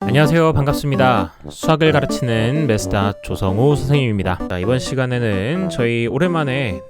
안녕하세요. 반갑습니다. 수학을 가르치는 메스터 조성우 선생님입니다. 자, 이번 시간에는 저희 오랜만에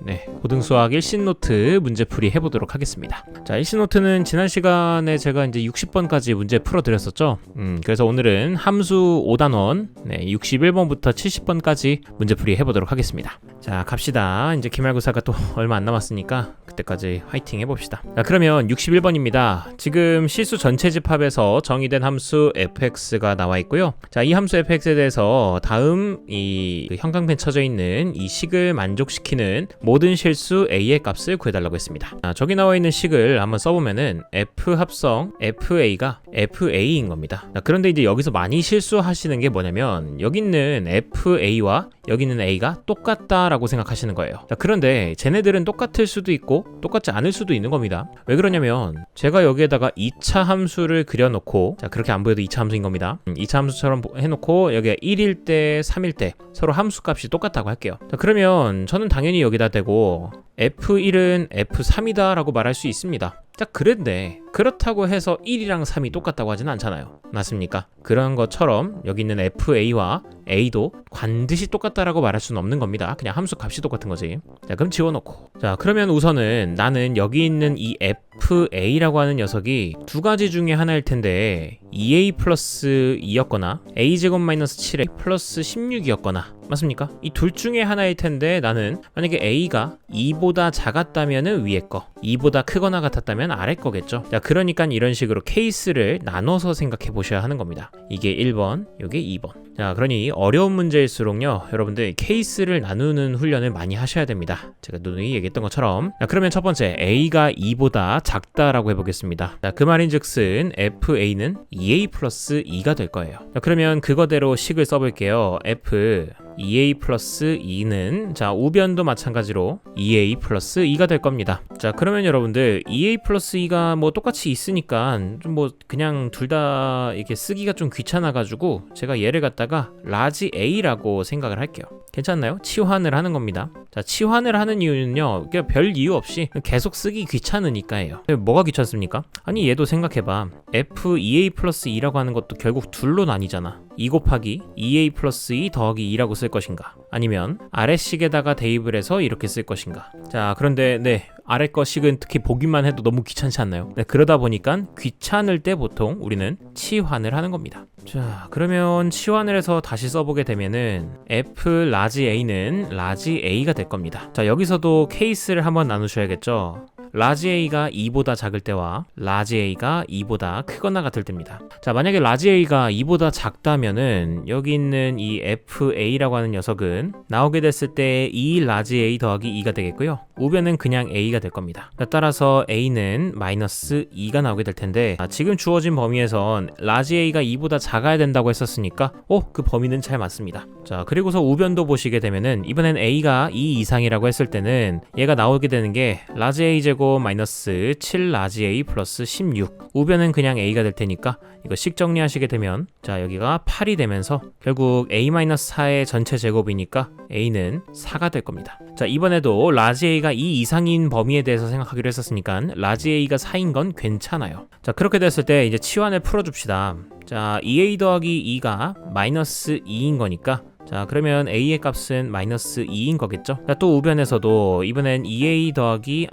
고등수학 일신노트 문제풀이 해보도록 하겠습니다. 자, 일신노트는 지난 시간에 제가 이제 60번까지 문제 풀어드렸었죠. 그래서 오늘은 함수 5단원 61번부터 70번까지 문제풀이 해보도록 하겠습니다. 자, 갑시다. 이제 기말고사가 또 얼마 안 남았으니까 그때까지 화이팅 해봅시다. 자, 그러면 61번입니다. 지금 실수 전체 집합에서 정의된 함수 fx가 나와 있고요. 자, 이 함수 fx에 대해서 다음 이 형광펜 쳐져 있는 이 식을 만족시키는 모든 실수 a의 값을 구해달라고 했습니다. 자, 저기 나와 있는 식을 한번 써보면은 f 합성 fa가 fa인 겁니다. 자, 그런데 이제 여기서 많이 실수하시는 게 뭐냐면 여기 있는 fa와 여기 있는 a가 똑같다라고 생각하시는 거예요. 자, 그런데 쟤네들은 똑같을 수도 있고 똑같지 않을 수도 있는 겁니다. 왜 그러냐면 제가 여기에다가 2차 함수를 그려놓고, 자, 그렇게 안 보여도 2차 함수인 겁니다. 2차 함수처럼 해놓고 여기가 1일 때 3일 때 서로 함수값이 똑같다고 할게요. 자, 그러면 저는 당연히 여기다 대고 f1은 f3이다 라고 말할 수 있습니다. 자, 그런데 그렇다고 해서 1이랑 3이 똑같다고 하진 않잖아요. 맞습니까? 그런 것처럼 여기 있는 fa와 a도 반드시 똑같다라고 말할 수는 없는 겁니다. 그냥 함수 값이 똑같은 거지. 자, 그럼 지워놓고, 자, 그러면 우선은 나는 여기 있는 이 fa라고 하는 녀석이 두 가지 중에 하나일 텐데 2a 플러스 2였거나 a제곱 마이너스 7a 플러스 16이었거나 맞습니까? 이 둘 중에 하나일 텐데 나는 만약에 a가 2보다 작았다면 위에 거, 2보다 크거나 같았다면 아래 거겠죠. 자, 그러니까 이런 식으로 케이스를 나눠서 생각해 보셔야 하는 겁니다. 이게 1번, 이게 2번. 자, 그러니 어려운 문제일수록요, 여러분들 케이스를 나누는 훈련을 많이 하셔야 됩니다. 제가 누누이 얘기했던 것처럼. 자, 그러면 첫 번째 a가 2보다 작다라고 해보겠습니다. 자, 그 말인즉슨 fa는 2a 플러스 2가 될 거예요. 자, 그러면 그거대로 식을 써볼게요. f 2a 플러스 2는 자, 우변도 마찬가지로 2a 플러스 2가 될 겁니다. 자, 그러면 여러분들 2a 플러스 2가 뭐 똑같이 있으니까 좀 뭐 그냥 둘 다 이렇게 쓰기가 좀 귀찮아가지고 제가 얘를 갖다가 라지 a라고 생각을 할게요. 괜찮나요? 치환을 하는 겁니다. 자, 치환을 하는 이유는요, 그냥 별 이유 없이 계속 쓰기 귀찮으니까예요. 뭐가 귀찮습니까? 아니, 얘도 생각해봐. f 2a 플러스 2라고 하는 것도 결국 둘로 나뉘잖아. 2 곱하기 2a 플러스 2 더하기 2라고 쓸 것인가, 아니면 아래식에다가 대입을 해서 이렇게 쓸 것인가. 자, 그런데 아래 거 식은 특히 보기만 해도 너무 귀찮지 않나요? 그러다 보니까 귀찮을 때 보통 우리는 치환을 하는 겁니다. 자, 그러면 치환을 해서 다시 써보게 되면은 f 라지 a는 라지 a가 될 겁니다. 자, 여기서도 케이스를 한번 나누셔야겠죠. 라지 a가 2보다 작을 때와 라지 a가 2보다 크거나 같을 때입니다. 자, 만약에 라지 a가 2보다 작다면은 여기 있는 이 fa라고 하는 녀석은 나오게 됐을 때 2 라지 a 더하기 2가 되겠고요. 우변은 그냥 a가 될 겁니다. 자, 따라서 a는 마이너스 2가 나오게 될 텐데, 지금 주어진 범위에선 라지 a가 2보다 작아야 된다고 했었으니까 그 범위는 잘 맞습니다. 자, 그리고서 우변도 보시게 되면은 이번엔 a가 2 이상이라고 했을 때는 얘가 나오게 되는 게 라지 a 제곱 마이너스 7 라지 a 플러스 16, 우변은 그냥 a가 될 테니까 이거 식 정리하시게 되면 자, 여기가 8이 되면서 결국 a-4의 전체 제곱이니까 a는 4가 될 겁니다. 자, 이번에도 라지 a가 2 이상인 범위에 대해서 생각하기로 했었으니까 라지 a가 4인 건 괜찮아요. 자, 그렇게 됐을 때 이제 치환을 풀어줍시다. 자, 2a 더하기 2가 마이너스 2인 거니까, 자, 그러면 a의 값은 마이너스 2인 거겠죠. 자, 또 우변에서도 이번엔 2a 더하기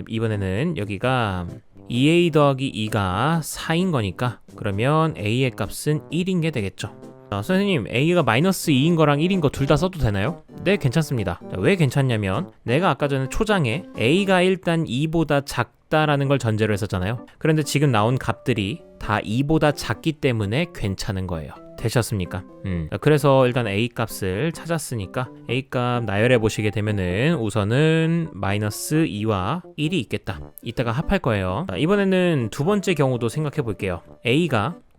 이번에는 여기가 2a 더하기 2가 4인 거니까 그러면 a의 값은 1인 게 되겠죠. 자, 선생님, a가 마이너스 2인 거랑 1인 거 둘 다 써도 되나요? 네, 괜찮습니다. 자, 왜 괜찮냐면 내가 아까 전에 초장에 a가 일단 2보다 작다라는 걸 전제로 했었잖아요. 그런데 지금 나온 값들이 다 2보다 작기 때문에 괜찮은 거예요. 되셨습니까? 그래서 일단 a 값을 찾았으니까 a 값 나열해 보시게 되면은 우선은 마이너스 2와 1이 있겠다. 이따가 합할 거예요. 자, 이번에는 두 번째 경우도 생각해 볼게요.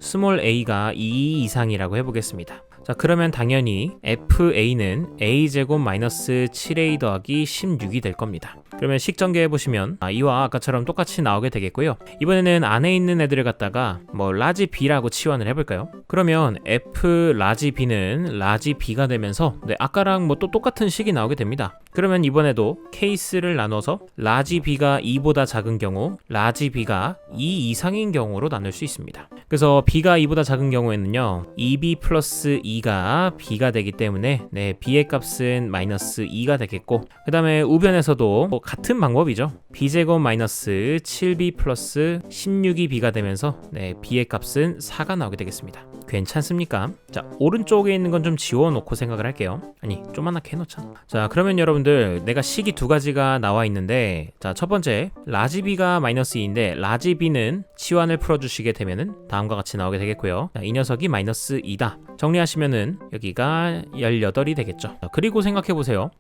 small a가 2 이상이라고 해보겠습니다. 자, 그러면 당연히 FA는 A제곱 마이너스 7A 더하기 16이 될 겁니다. 그러면 식 전개해보시면 이와 아까처럼 똑같이 나오게 되겠고요. 이번에는 안에 있는 애들을 갖다가 뭐 라지 B라고 치환을 해볼까요? 그러면 F 라지 B는 라지 B가 되면서 아까랑 뭐 또 똑같은 식이 나오게 됩니다. 그러면 이번에도 케이스를 나눠서 라지 B가 2보다 작은 경우, 라지 B가 2 이상인 경우로 나눌 수 있습니다. 그래서 B가 2보다 작은 경우에는요, 2B 플러스 2가 B가 되기 때문에 B의 값은 마이너스 2가 되겠고, 그 다음에 우변에서도 같은 방법이죠. B제곱 마이너스 7B 플러스 16이 B가 되면서 B의 값은 4가 나오게 되겠습니다. 괜찮습니까? 자, 오른쪽에 있는 건 좀 지워놓고 생각을 할게요. 아니, 조그맣게 해놓자. 자, 그러면 여러분들 내가 식이 두 가지가 나와 있는데, 자, 첫 번째 라지 B가 마이너스 2인데 라지 B는 치환을 풀어주시게 되면은 다음과 같이 나오게 되겠고요. 자, 이 녀석이 마이너스 2다. 정리하시면은 여기가 18이 되겠죠. 자, 그리고 생각해보세요.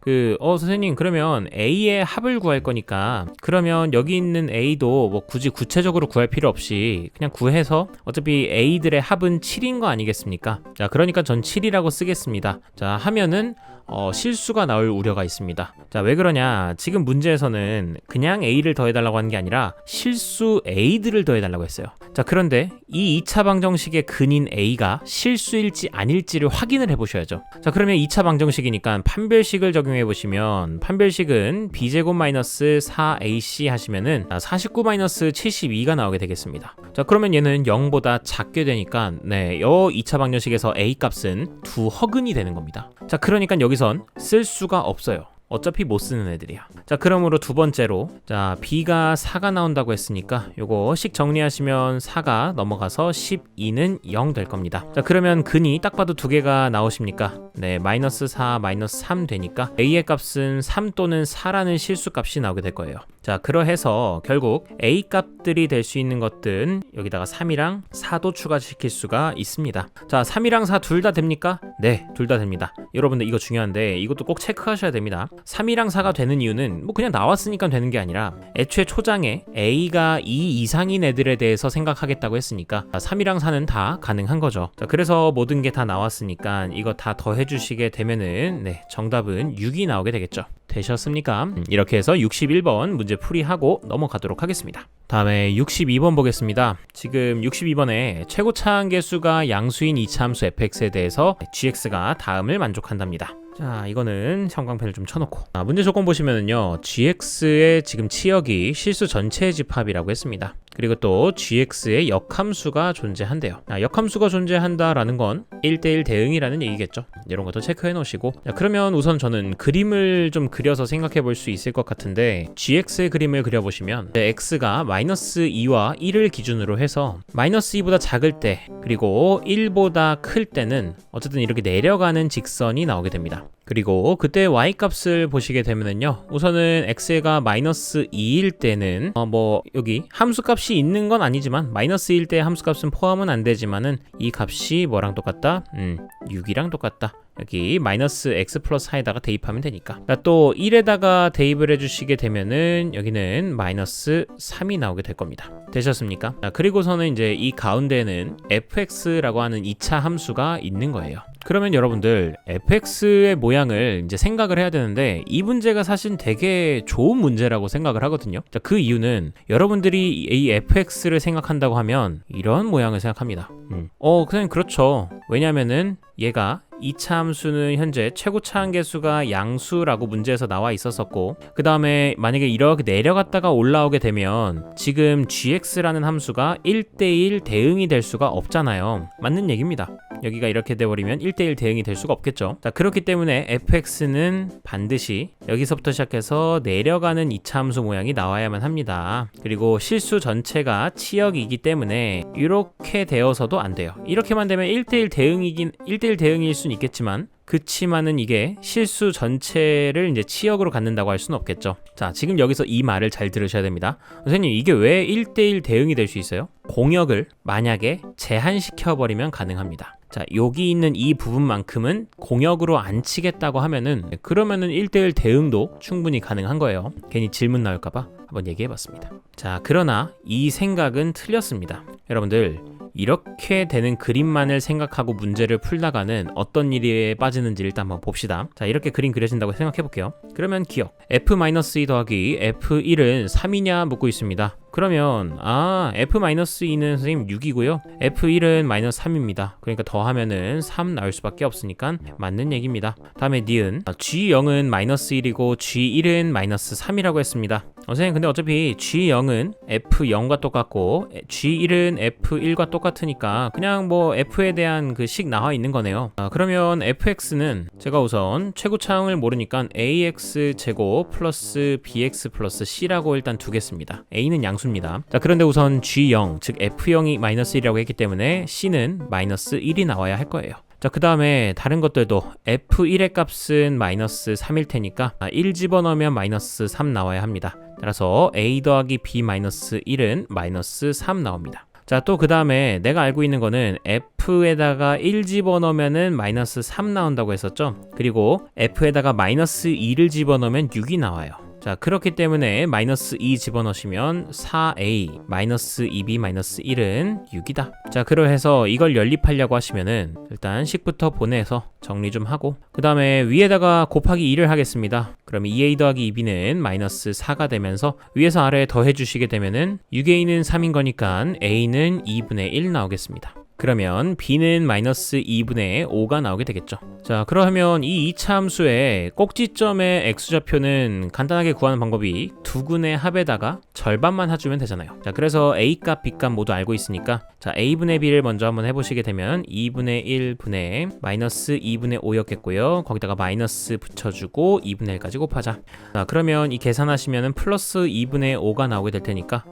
선생님, 그러면 A의 합을 구할 거니까 그러면 여기 있는 A도 뭐 굳이 구체적으로 구할 필요 없이 그냥 구해서 어차피 A들의 합은 7인 거 아니겠습니까? 자, 그러니까 전 7이라고 쓰겠습니다. 자, 하면은 실수가 나올 우려가 있습니다. 자, 왜 그러냐? 지금 문제에서는 그냥 A를 더해달라고 하는 게 아니라 실수 A들을 더해달라고 했어요. 자, 그런데 이 2차 방정식의 근인 A가 실수일지 아닐지를 확인을 해보셔야죠. 자, 그러면 2차 방정식이니까 판별식을 적용해보시면 판별식은 B제곱 마이너스 4AC 하시면은 49 마이너스 72가 나오게 되겠습니다. 자, 그러면 얘는 0보다 작게 되니까 여 2차 방정식에서 A 값은 두 허근이 되는 겁니다. 자, 그러니까 여기선 쓸 수가 없어요. 어차피 못 쓰는 애들이야. 자, 그러므로 두 번째로, 자, B가 4가 나온다고 했으니까 요거 식 정리하시면 4가 넘어가서 12는 0 될 겁니다. 자, 그러면 근이 딱 봐도 두 개가 나오십니까? 마이너스 4, 마이너스 3 되니까 A의 값은 3 또는 4라는 실수 값이 나오게 될 거예요. 자, 그러해서 결국 A 값들이 될 수 있는 것들은 여기다가 3이랑 4도 추가시킬 수가 있습니다. 자, 3이랑 4 둘 다 됩니까? 네, 둘 다 됩니다. 여러분들 이거 중요한데 이것도 꼭 체크하셔야 됩니다. 3이랑 4가 되는 이유는 뭐 그냥 나왔으니까 되는 게 아니라 애초에 초장에 A가 2 이상인 애들에 대해서 생각하겠다고 했으니까 3이랑 4는 다 가능한 거죠. 자, 그래서 모든 게 다 나왔으니까 이거 다 더해주시게 되면은 정답은 6이 나오게 되겠죠. 되셨습니까? 이렇게 해서 61번 문제 풀이하고 넘어가도록 하겠습니다. 다음에 62번 보겠습니다. 지금 62번에 최고차항계수가 양수인 이차함수 fx에 대해서 gx가 다음을 만족한답니다. 자, 이거는 형광펜을 좀 쳐놓고 문제 조건 보시면은요, gx의 지금 치역이 실수 전체의 집합이라고 했습니다. 그리고 또 gx의 역함수가 존재한대요. 역함수가 존재한다라는 건 1대1 대응이라는 얘기겠죠. 이런 것도 체크해 놓으시고, 그러면 우선 저는 그림을 좀 그려서 생각해 볼 수 있을 것 같은데, gx의 그림을 그려보시면 x가 마이너스 2와 1을 기준으로 해서 마이너스 2보다 작을 때 그리고 1보다 클 때는 어쨌든 이렇게 내려가는 직선이 나오게 됩니다. 그리고 그때 y값을 보시게 되면은요, 우선은 x가 마이너스 2일 때는 여기 함수값이 있는 건 아니지만 마이너스 1일 때 함수값은 포함은 안 되지만은 이 값이 뭐랑 똑같다? 6이랑 똑같다. 여기 마이너스 x 플러스 4에다가 대입하면 되니까. 또 1에다가 대입을 해주시게 되면은 여기는 마이너스 3이 나오게 될 겁니다. 되셨습니까? 그리고서는 이제 이 가운데는 fx라고 하는 2차 함수가 있는 거예요. 그러면 여러분들 fx의 모양을 이제 생각을 해야 되는데, 이 문제가 사실 되게 좋은 문제라고 생각을 하거든요. 자, 그 이유는 여러분들이 이 fx를 생각한다고 하면 이런 모양을 생각합니다. 그냥 그렇죠. 왜냐면은 얘가 2차 함수는 현재 최고차 함계수가 양수라고 문제에서 나와 있었었고, 그 다음에 만약에 이렇게 내려갔다가 올라오게 되면 지금 gx라는 함수가 1대1 대응이 될 수가 없잖아요. 맞는 얘기입니다. 여기가 이렇게 돼버리면 1대1 대응이 될 수가 없겠죠. 자, 그렇기 때문에 fx는 반드시 여기서부터 시작해서 내려가는 2차 함수 모양이 나와야만 합니다. 그리고 실수 전체가 치역이기 때문에 이렇게 되어서도 안 돼요. 이렇게만 되면 1대1 대응일 수는 있겠지만, 그치만은 이게 실수 전체를 이제 치역으로 갖는다고 할 수는 없겠죠. 자, 지금 여기서 이 말을 잘 들으셔야 됩니다. 선생님, 이게 왜 1대1 대응이 될 수 있어요? 공역을 만약에 제한시켜버리면 가능합니다. 자, 여기 있는 이 부분만큼은 공역으로 안 치겠다고 하면은, 그러면은 1대1 대응도 충분히 가능한 거예요. 괜히 질문 나올까봐 한번 얘기해봤습니다. 자, 그러나 이 생각은 틀렸습니다. 여러분들, 이렇게 되는 그림만을 생각하고 문제를 풀다가는 어떤 일에 빠지는지 일단 한번 봅시다. 자, 이렇게 그림 그려진다고 생각해 볼게요. 그러면 기억 f-2 더하기 f1은 3이냐 묻고 있습니다. 그러면 f-2는 선생님 6이고요. f1은 마이너스 3입니다. 그러니까 더하면은 3 나올 수밖에 없으니까 맞는 얘기입니다. 다음에 니은 g0은 마이너스 1이고 g1은 마이너스 3이라고 했습니다. 선생님 근데 어차피 g0은 f0과 똑같고 g1은 f1과 똑같으니까 그냥 뭐 f에 대한 그 식 나와 있는 거네요. 그러면 fx는 제가 우선 최고차항을 모르니까 ax 제곱 플러스 bx 플러스 c라고 일단 두겠습니다. a는 양수입니다. 자, 그런데 우선 g0 즉 f0이 마이너스 1이라고 했기 때문에 c는 마이너스 1이 나와야 할 거예요. 자, 그 다음에 다른 것들도 f1의 값은 마이너스 3일 테니까 1 집어넣으면 마이너스 3 나와야 합니다. 따라서 a 더하기 b 마이너스 1은 마이너스 3 나옵니다. 자, 또 그 다음에 내가 알고 있는 거는 f에다가 1 집어넣으면은 마이너스 3 나온다고 했었죠. 그리고 f에다가 마이너스 2를 집어넣으면 6이 나와요. 자, 그렇기 때문에 마이너스 2 집어넣으시면 4a 마이너스 2b 마이너스 1은 6이다. 자, 그러해서 이걸 연립하려고 하시면은 일단 식부터 보내서 정리 좀 하고 그 다음에 위에다가 곱하기 2를 하겠습니다. 그러면 2a 더하기 2b는 마이너스 4가 되면서 위에서 아래에 더해 주시게 되면은 6a는 3인 거니까 a는 2분의 1 나오겠습니다. 그러면 b는 마이너스 2분의 5가 나오게 되겠죠. 자, 그러면 이 2차 함수의 꼭지점의 x좌표는 간단하게 구하는 방법이 두근의 합에다가 절반만 해주면 되잖아요. 자, 그래서 a값, b값 모두 알고 있으니까 자, a분의 b를 먼저 한번 해보시게 되면 2분의 1분의 마이너스 2분의 5였겠고요. 거기다가 마이너스 붙여주고 2분의 1까지 곱하자. 자, 그러면 이 계산하시면은 플러스 2분의 5가 나오게 될 테니까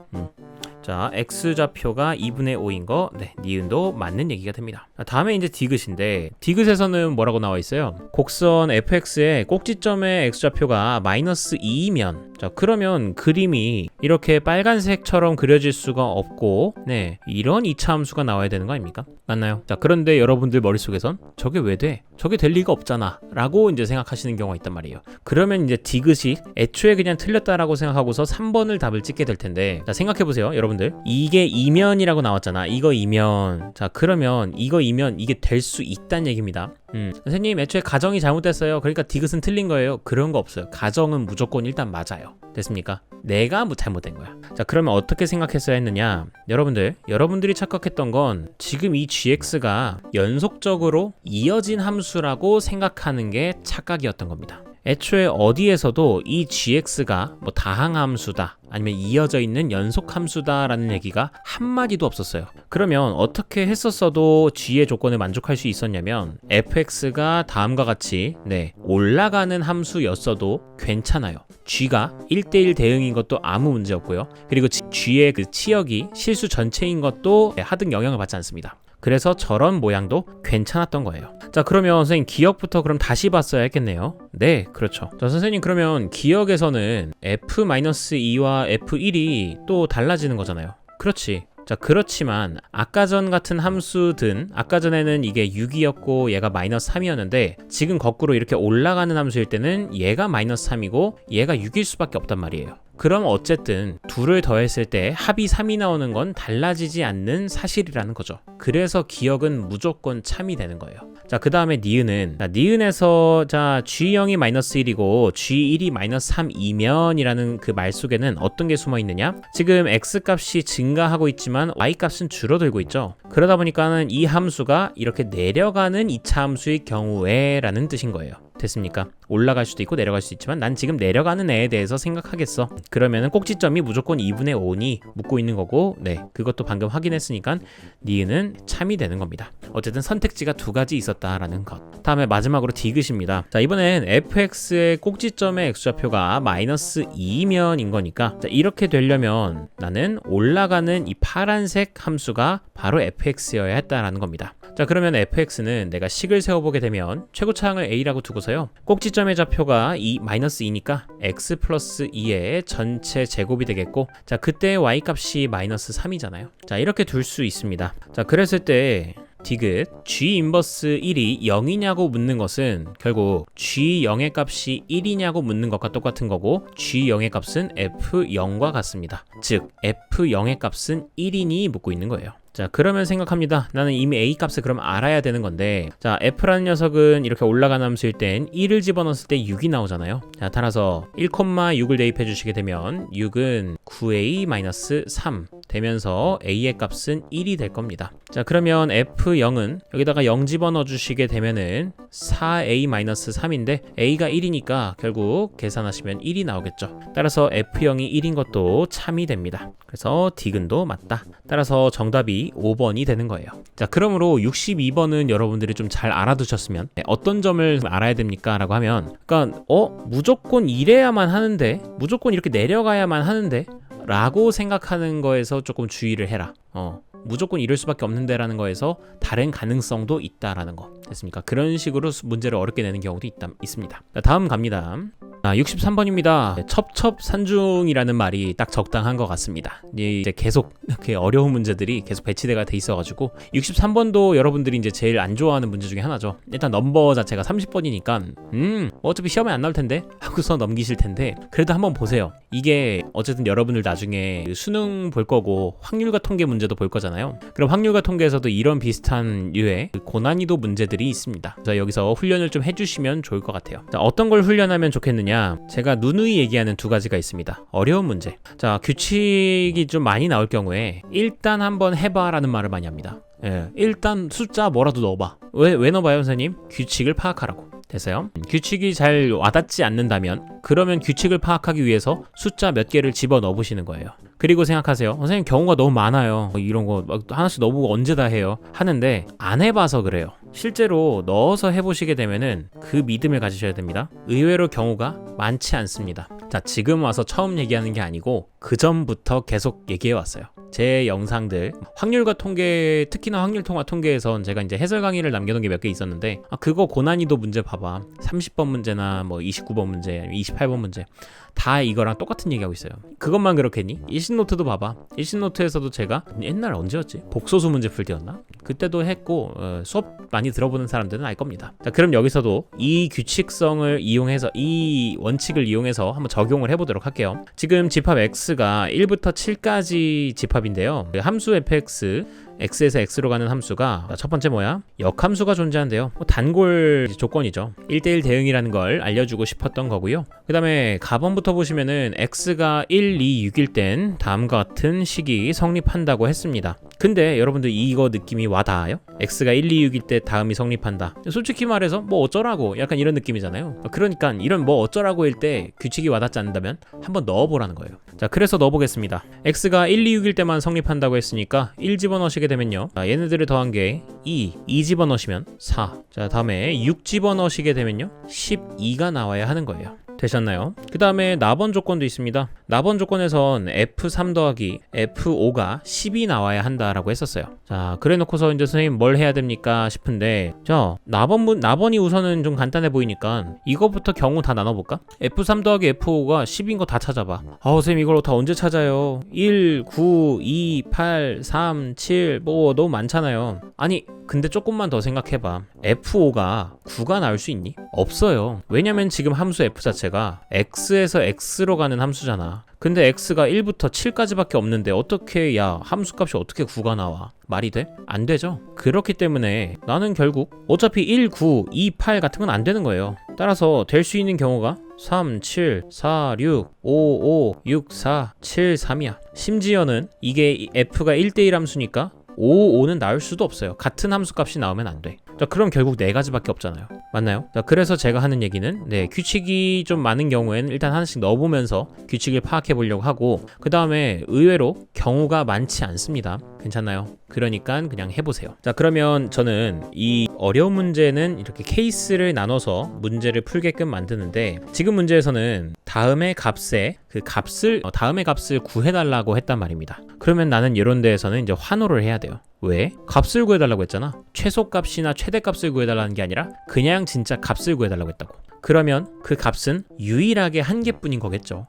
자, x좌표가 2분의 5인 거, 네, 니은도 맞는 얘기가 됩니다. 다음에 이제 디귿인데, 디귿에서는 뭐라고 나와 있어요? 곡선 fx의 꼭지점의 x좌표가 마이너스 2이면, 자, 그러면 그림이 이렇게 빨간색처럼 그려질 수가 없고, 네, 이런 2차 함수가 나와야 되는 거 아닙니까? 맞나요? 자, 그런데 여러분들 머릿속에선 저게 왜 돼? 저게 될 리가 없잖아 라고 이제 생각하시는 경우가 있단 말이에요. 그러면 이제 디귿이 애초에 그냥 틀렸다라고 생각하고서 3번을 답을 찍게 될 텐데, 자, 생각해보세요, 여러분들. 이게 이면이라고 나왔잖아. 이거 이면. 자, 그러면 이거 이면 이게 될 수 있다는 얘기입니다. 선생님, 애초에 가정이 잘못됐어요. 그러니까 디귿은 틀린 거예요. 그런 거 없어요. 가정은 무조건 일단 맞아요. 됐습니까? 내가 잘못된 거야. 자, 그러면 어떻게 생각했어야 했느냐? 여러분들이 착각했던 건 지금 이 gx가 연속적으로 이어진 함수라고 생각하는 게 착각이었던 겁니다. 애초에 어디에서도 이 gx가 뭐 다항함수다 아니면 이어져 있는 연속함수다라는 얘기가 한마디도 없었어요. 그러면 어떻게 했었어도 g의 조건을 만족할 수 있었냐면 fx가 다음과 같이 올라가는 함수였어도 괜찮아요. g가 1대1 대응인 것도 아무 문제 없고요. 그리고 g의 그 치역이 실수 전체인 것도 하등 영향을 받지 않습니다. 그래서 저런 모양도 괜찮았던 거예요. 자, 그러면 선생님 기역부터 그럼 다시 봤어야 했겠네요. 네, 그렇죠. 자, 선생님 그러면 기역에서는 f-2와 f1이 또 달라지는 거잖아요. 그렇지. 자, 그렇지만 아까 전 같은 함수든 아까 전에는 이게 6이었고 얘가 마이너스 3이었는데 지금 거꾸로 이렇게 올라가는 함수일 때는 얘가 마이너스 3이고 얘가 6일 수밖에 없단 말이에요. 그럼 어쨌든 둘을 더했을 때 합이 3이 나오는 건 달라지지 않는 사실이라는 거죠. 그래서 기역은 무조건 참이 되는 거예요. 자, 그 다음에 니은은 니은에서 자 g0이 마이너스 1이고 g1이 마이너스 3이면이라는 그 말 속에는 어떤 게 숨어 있느냐? 지금 x값이 증가하고 있지만 y값은 줄어들고 있죠. 그러다 보니까는 이 함수가 이렇게 내려가는 2차 함수의 경우에 라는 뜻인 거예요. 됐습니까? 올라갈 수도 있고 내려갈 수도 있지만 난 지금 내려가는 애에 대해서 생각하겠어. 그러면은 꼭지점이 무조건 2분의 5니 묻고 있는 거고, 네, 그것도 방금 확인했으니까 니은은 참이 되는 겁니다. 어쨌든 선택지가 두 가지 있었다라는 것. 다음에 마지막으로 디귿입니다. 자, 이번엔 fx의 꼭지점의 x좌표가 마이너스 2면인 거니까 자, 이렇게 되려면 나는 올라가는 이 파란색 함수가 바로 fx여야 했다라는 겁니다. 자, 그러면 fx는 내가 식을 세워보게 되면 최고차항을 a라고 두고서요. 꼭지점의 좌표가 마이너스 2니까 x 플러스 2의 전체 제곱이 되겠고, 자, 그때 y값이 마이너스 3이잖아요. 자, 이렇게 둘 수 있습니다. 자, 그랬을 때 디귿 G 인버스 1이 0이냐고 묻는 것은 결국 G0의 값이 1이냐고 묻는 것과 똑같은 거고 G0의 값은 F0과 같습니다. 즉 F0의 값은 1이니 묻고 있는 거예요. 자, 그러면 생각합니다. 나는 이미 A 값을 그럼 알아야 되는 건데, 자, F라는 녀석은 이렇게 올라가는 함수일 땐 1을 집어넣었을 때 6이 나오잖아요. 자, 따라서 1,6을 대입해 주시게 되면 6은 9A-3 되면서 A의 값은 1이 될 겁니다. 자, 그러면 F0은 여기다가 0 집어넣어 주시게 되면은 4A-3인데 A가 1이니까 결국 계산하시면 1이 나오겠죠. 따라서 F0이 1인 것도 참이 됩니다. 그래서 디귿도 맞다. 따라서 정답이 5번이 되는 거예요. 자, 그러므로 62번은 여러분들이 좀 잘 알아두셨으면 어떤 점을 알아야 됩니까? 라고 하면, 그러니까 무조건 이래야만 하는데, 무조건 이렇게 내려가야만 하는데 라고 생각하는 거에서 조금 주의를 해라. 무조건 이럴 수밖에 없는데 라는 거에서 다른 가능성도 있다라는 거 됐습니까? 그런 식으로 문제를 어렵게 내는 경우도 있습니다. 자, 다음 갑니다. 63번입니다. 첩첩산중이라는 말이 딱 적당한 것 같습니다. 이제 계속 이렇게 어려운 문제들이 계속 배치가 돼 있어가지고 63번도 여러분들이 이제 제일 안 좋아하는 문제 중에 하나죠. 일단 넘버 자체가 30번이니까 어차피 시험에 안 나올 텐데 하고서 넘기실 텐데 그래도 한번 보세요. 이게 어쨌든 여러분들 나중에 수능 볼 거고 확률과 통계 문제도 볼 거잖아요. 그럼 확률과 통계에서도 이런 비슷한 류의 고난이도 문제들이 있습니다. 그래서 여기서 훈련을 좀 해주시면 좋을 것 같아요. 자, 어떤 걸 훈련하면 좋겠느냐? 제가 누누이 얘기하는 두 가지가 있습니다. 어려운 문제. 자, 규칙이 좀 많이 나올 경우에 일단 한번 해봐 라는 말을 많이 합니다. 일단 숫자 뭐라도 넣어봐. 왜 넣어봐요, 선생님? 규칙을 파악하라고. 됐어요? 규칙이 잘 와닿지 않는다면 그러면 규칙을 파악하기 위해서 숫자 몇 개를 집어 넣어보시는 거예요. 그리고 생각하세요. 선생님 경우가 너무 많아요. 이런 거 막 하나씩 넣어보고 언제 다 해요? 하는데 안 해봐서 그래요. 실제로 넣어서 해보시게 되면은 그 믿음을 가지셔야 됩니다. 의외로 경우가 많지 않습니다. 자, 지금 와서 처음 얘기하는 게 아니고 그 전부터 계속 얘기해 왔어요. 제 영상들 확률과 통계, 특히나 확률통화 통계에선 제가 이제 해설 강의를 남겨놓은 게 몇 개 있었는데 그거 고난이도 문제 봐봐. 30번 문제나 뭐 29번 문제, 28번 문제 다 이거랑 똑같은 얘기하고 있어요. 그것만 그렇겠니? 일신노트도 봐봐. 일신노트에서도 제가 옛날 언제였지? 복소수 문제 풀 때였나? 그때도 했고 수업 많이 들어보는 사람들은 알 겁니다. 자, 그럼 여기서도 이 규칙성을 이용해서 이 원칙을 이용해서 한번 적용을 해보도록 할게요. 지금 집합 x가 1부터 7까지 집합인데요. 함수 fx x에서 x로 가는 함수가 첫 번째 뭐야? 역함수가 존재한대요. 단골 조건이죠. 1대1 대응이라는 걸 알려주고 싶었던 거고요. 그 다음에 가번부터 보시면은 x가 1, 2, 6일 땐 다음과 같은 식이 성립한다고 했습니다. 근데 여러분들 이거 느낌이 와닿아요? x가 1, 2, 6일 때 다음이 성립한다. 솔직히 말해서 뭐 어쩌라고 약간 이런 느낌이잖아요. 그러니까 이런 뭐 어쩌라고일 때 규칙이 와닿지 않는다면 한번 넣어보라는 거예요. 자, 그래서 넣어보겠습니다. x가 1, 2, 6일 때만 성립한다고 했으니까 1 집어넣으시게 되면요. 자, 얘네들을 더한 게 2 집어넣으시면 4. 자, 다음에 6 집어넣으시게 되면요. 12가 나와야 하는 거예요. 되셨나요? 그 다음에 나번 조건도 있습니다. 나번 조건에선 F3 더하기 F5가 10이 나와야 한다라고 했었어요. 자, 그래 놓고서 이제 선생님 뭘 해야 됩니까 싶은데, 자, 나번이 우선은 좀 간단해 보이니까 이거부터 경우 다 나눠볼까? F3 더하기 F5가 10인 거 다 찾아봐. 선생님 이걸 다 언제 찾아요? 1, 9, 2, 8, 3, 7 뭐 너무 많잖아요. 아니 근데 조금만 더 생각해봐. F5가 9가 나올 수 있니? 없어요. 왜냐면 지금 함수 F 자체가 X에서 X로 가는 함수잖아. 근데 X가 1부터 7까지밖에 없는데 어떻게 함수값이 어떻게 9가 나와? 말이 돼? 안 되죠. 그렇기 때문에 나는 결국 어차피 1, 9, 2, 8 같은 건 안 되는 거예요. 따라서 될 수 있는 경우가 3, 7, 4, 6, 5, 5, 6, 4, 7, 3이야. 심지어는 이게 F가 1대1 함수니까 5, 5는 나올 수도 없어요. 같은 함수값이 나오면 안 돼. 자, 그럼 결국 4가지밖에 없잖아요. 맞나요? 자, 그래서 제가 하는 얘기는 규칙이 좀 많은 경우에는 일단 하나씩 넣어보면서 규칙을 파악해 보려고 하고, 그 다음에 의외로 경우가 많지 않습니다. 괜찮나요? 그러니까 그냥 해보세요. 자, 그러면 저는 이 어려운 문제는 이렇게 케이스를 나눠서 문제를 풀게끔 만드는데, 지금 문제에서는 다음의 값의 다음의 값을 구해달라고 했단 말입니다. 그러면 나는 이런 데에서는 이제 환호를 해야 돼요. 왜? 값을 구해달라고 했잖아. 최소값이나 최대값을 구해달라는 게 아니라 그냥 진짜 값을 구해달라고 했다고. 그러면 그 값은 유일하게 한 개뿐인 거겠죠.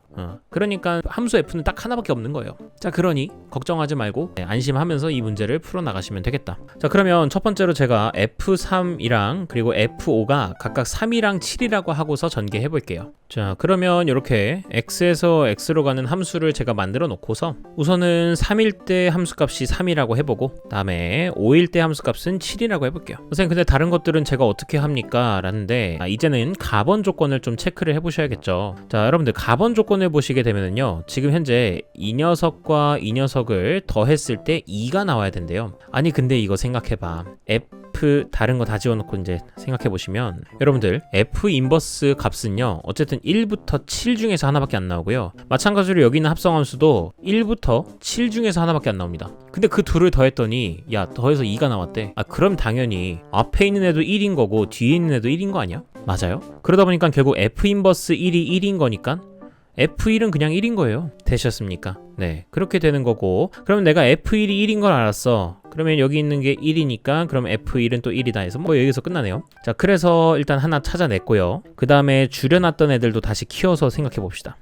그러니까 함수 f는 딱 하나밖에 없는 거예요. 자, 그러니 걱정하지 말고 안심하면서 이 문제를 풀어나가시면 되겠다. 자, 그러면 첫 번째로 제가 f3이랑 그리고 f5가 각각 3이랑 7이라고 하고서 전개해 볼게요. 자, 그러면 이렇게 x에서 x로 가는 함수를 제가 만들어 놓고서 우선은 3일 때 함수값이 3이라고 해보고 다음에 5일 때 함수값은 7이라고 해볼게요. 선생님, 근데 다른 것들은 제가 어떻게 합니까? 라는데 이제는 가번 조건을 좀 체크를 해보셔야겠죠. 자, 여러분들 가번 조건을 보시게 되면은요, 지금 현재 이 녀석과 이 녀석을 더했을 때 2가 나와야 된대요. 아니 근데 이거 생각해봐. f 다른 거 다 지워놓고 이제 생각해보시면 여러분들 f 인버스 값은요 어쨌든 1부터 7 중에서 하나밖에 안 나오고요, 마찬가지로 여기 있는 합성함수도 1부터 7 중에서 하나밖에 안 나옵니다. 근데 그 둘을 더했더니 야 더해서 2가 나왔대. 그럼 당연히 앞에 있는 애도 1인 거고 뒤에 있는 애도 1인 거 아니야? 맞아요? 그러다 보니까 결국 f 인버스 1이 1인 거니까 F1은 그냥 1인 거예요. 되셨습니까? 네, 그렇게 되는 거고, 그럼 내가 F1이 1인 걸 알았어. 그러면 여기 있는 게 1이니까 그럼 F1은 또 1이다 해서 뭐 여기서 끝나네요. 자, 그래서 일단 하나 찾아냈고요. 그 다음에 줄여놨던 애들도 다시 키워서 생각해 봅시다.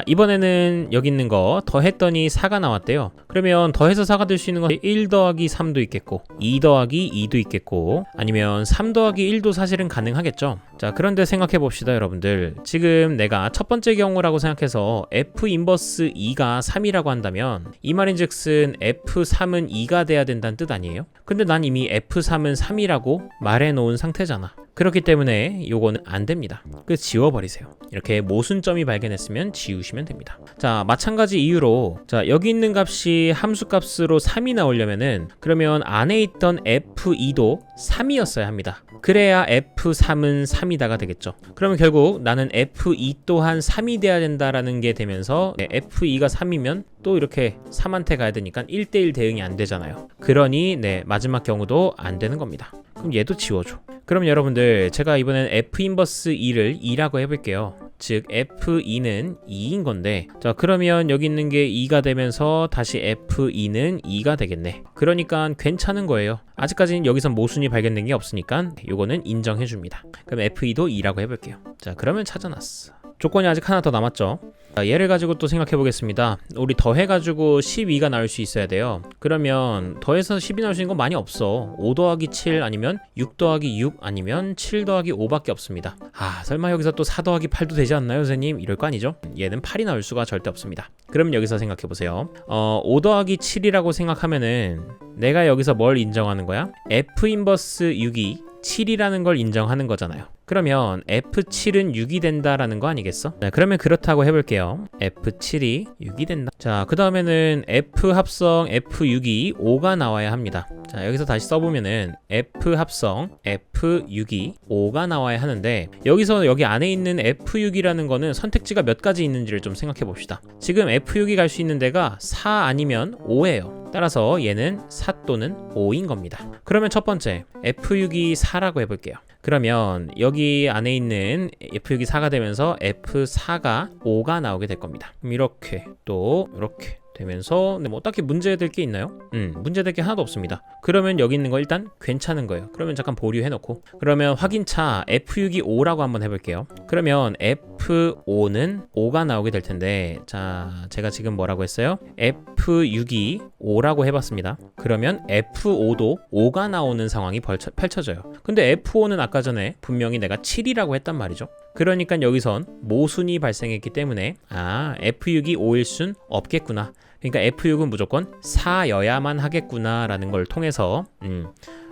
이번에는 여기 있는 거 더했더니 4가 나왔대요. 그러면 더해서 4가 될 수 있는 건 1 더하기 3도 있겠고 2 더하기 2도 있겠고 아니면 3 더하기 1도 사실은 가능하겠죠. 자, 그런데 생각해 봅시다 여러분들. 지금 내가 첫 번째 경우라고 생각해서 f 인버스 2가 3이라고 한다면 이 말인즉슨 f3은 2가 돼야 된다는 뜻 아니에요? 근데 난 이미 f3은 3이라고 말해 놓은 상태잖아. 그렇기 때문에 요거는 안 됩니다. 지워버리세요. 이렇게 모순점이 발견했으면 지우시면 됩니다. 자, 마찬가지 이유로 자 여기 있는 값이 함수값으로 3이 나오려면은 그러면 안에 있던 f2도 3이었어야 합니다. 그래야 f3은 3이다가 되겠죠. 그러면 결국 나는 f2 또한 3이 돼야 된다라는 게 되면서 f2가 3이면 또 이렇게 3한테 가야 되니까 1대1 대응이 안 되잖아요. 그러니 마지막 경우도 안 되는 겁니다. 그럼 얘도 지워줘. 그럼 여러분들 제가 이번엔 f 인버스 2를 2라고 해볼게요. 즉 f2는 2인 건데 자 그러면 여기 있는 게 2가 되면서 다시 f2는 2가 되겠네. 그러니까 괜찮은 거예요. 아직까지는 여기서 모순이 발견된 게 없으니까 요거는 인정해 줍니다. 그럼 f2도 2라고 해볼게요. 자 그러면 찾아놨어. 조건이 아직 하나 더 남았죠. 자, 얘를 가지고 또 생각해 보겠습니다. 우리 더해가지고 12가 나올 수 있어야 돼요. 그러면 더해서 10이 나올 수 있는 건 많이 없어. 5 더하기 7 아니면 6 더하기 6 아니면 7 더하기 5밖에 없습니다. 설마 여기서 또 4 더하기 8도 되지 않나요 선생님? 이럴 거 아니죠? 얘는 8이 나올 수가 절대 없습니다. 그럼 여기서 생각해 보세요. 5 더하기 7이라고 생각하면은 내가 여기서 뭘 인정하는 거야? f 인버스 6이 7이라는 걸 인정하는 거잖아요. 그러면 F7은 6이 된다라는 거 아니겠어? 네, 그러면 그렇다고 해볼게요. F7이 6이 된다. 자, 그 다음에는 F 합성 F6이 5가 나와야 합니다. 자, 여기서 다시 써보면은 F 합성 F6이 5가 나와야 하는데 여기서 여기 안에 있는 F6이라는 거는 선택지가 몇 가지 있는지를 좀 생각해 봅시다. 지금 F6이 갈 수 있는 데가 4 아니면 5예요. 따라서 얘는 4 또는 5인 겁니다. 그러면 첫 번째 F6이 4라고 해볼게요. 그러면 여기 안에 있는 F6이 4가 되면서 F4가 5가 나오게 될 겁니다. 그럼 이렇게 또 이렇게 되면서 근데 뭐 딱히 문제될 게 있나요? 문제될 게 하나도 없습니다. 그러면 여기 있는 거 일단 괜찮은 거예요. 그러면 잠깐 보류해놓고 그러면 확인차 F6이 5라고 한번 해볼게요. 그러면 F5는 5가 나오게 될 텐데 자 제가 지금 뭐라고 했어요? F6이 5라고 해봤습니다. 그러면 F5도 5가 나오는 상황이 펼쳐져요. 근데 F5는 아까 전에 분명히 내가 7이라고 했단 말이죠. 그러니까 여기선 모순이 발생했기 때문에 F6이 5일 순 없겠구나. 그러니까 F6은 무조건 4여야만 하겠구나 라는 걸 통해서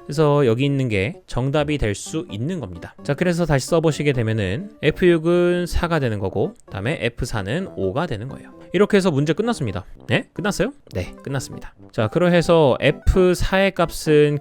그래서 여기 있는 게 정답이 될 수 있는 겁니다. 자 그래서 다시 써보시게 되면은 F6은 4가 되는 거고 다음에 F4는 5가 되는 거예요. 이렇게 해서 문제 끝났습니다. 네? 끝났어요? 네, 끝났습니다. 자, 그러해서 F4의 값은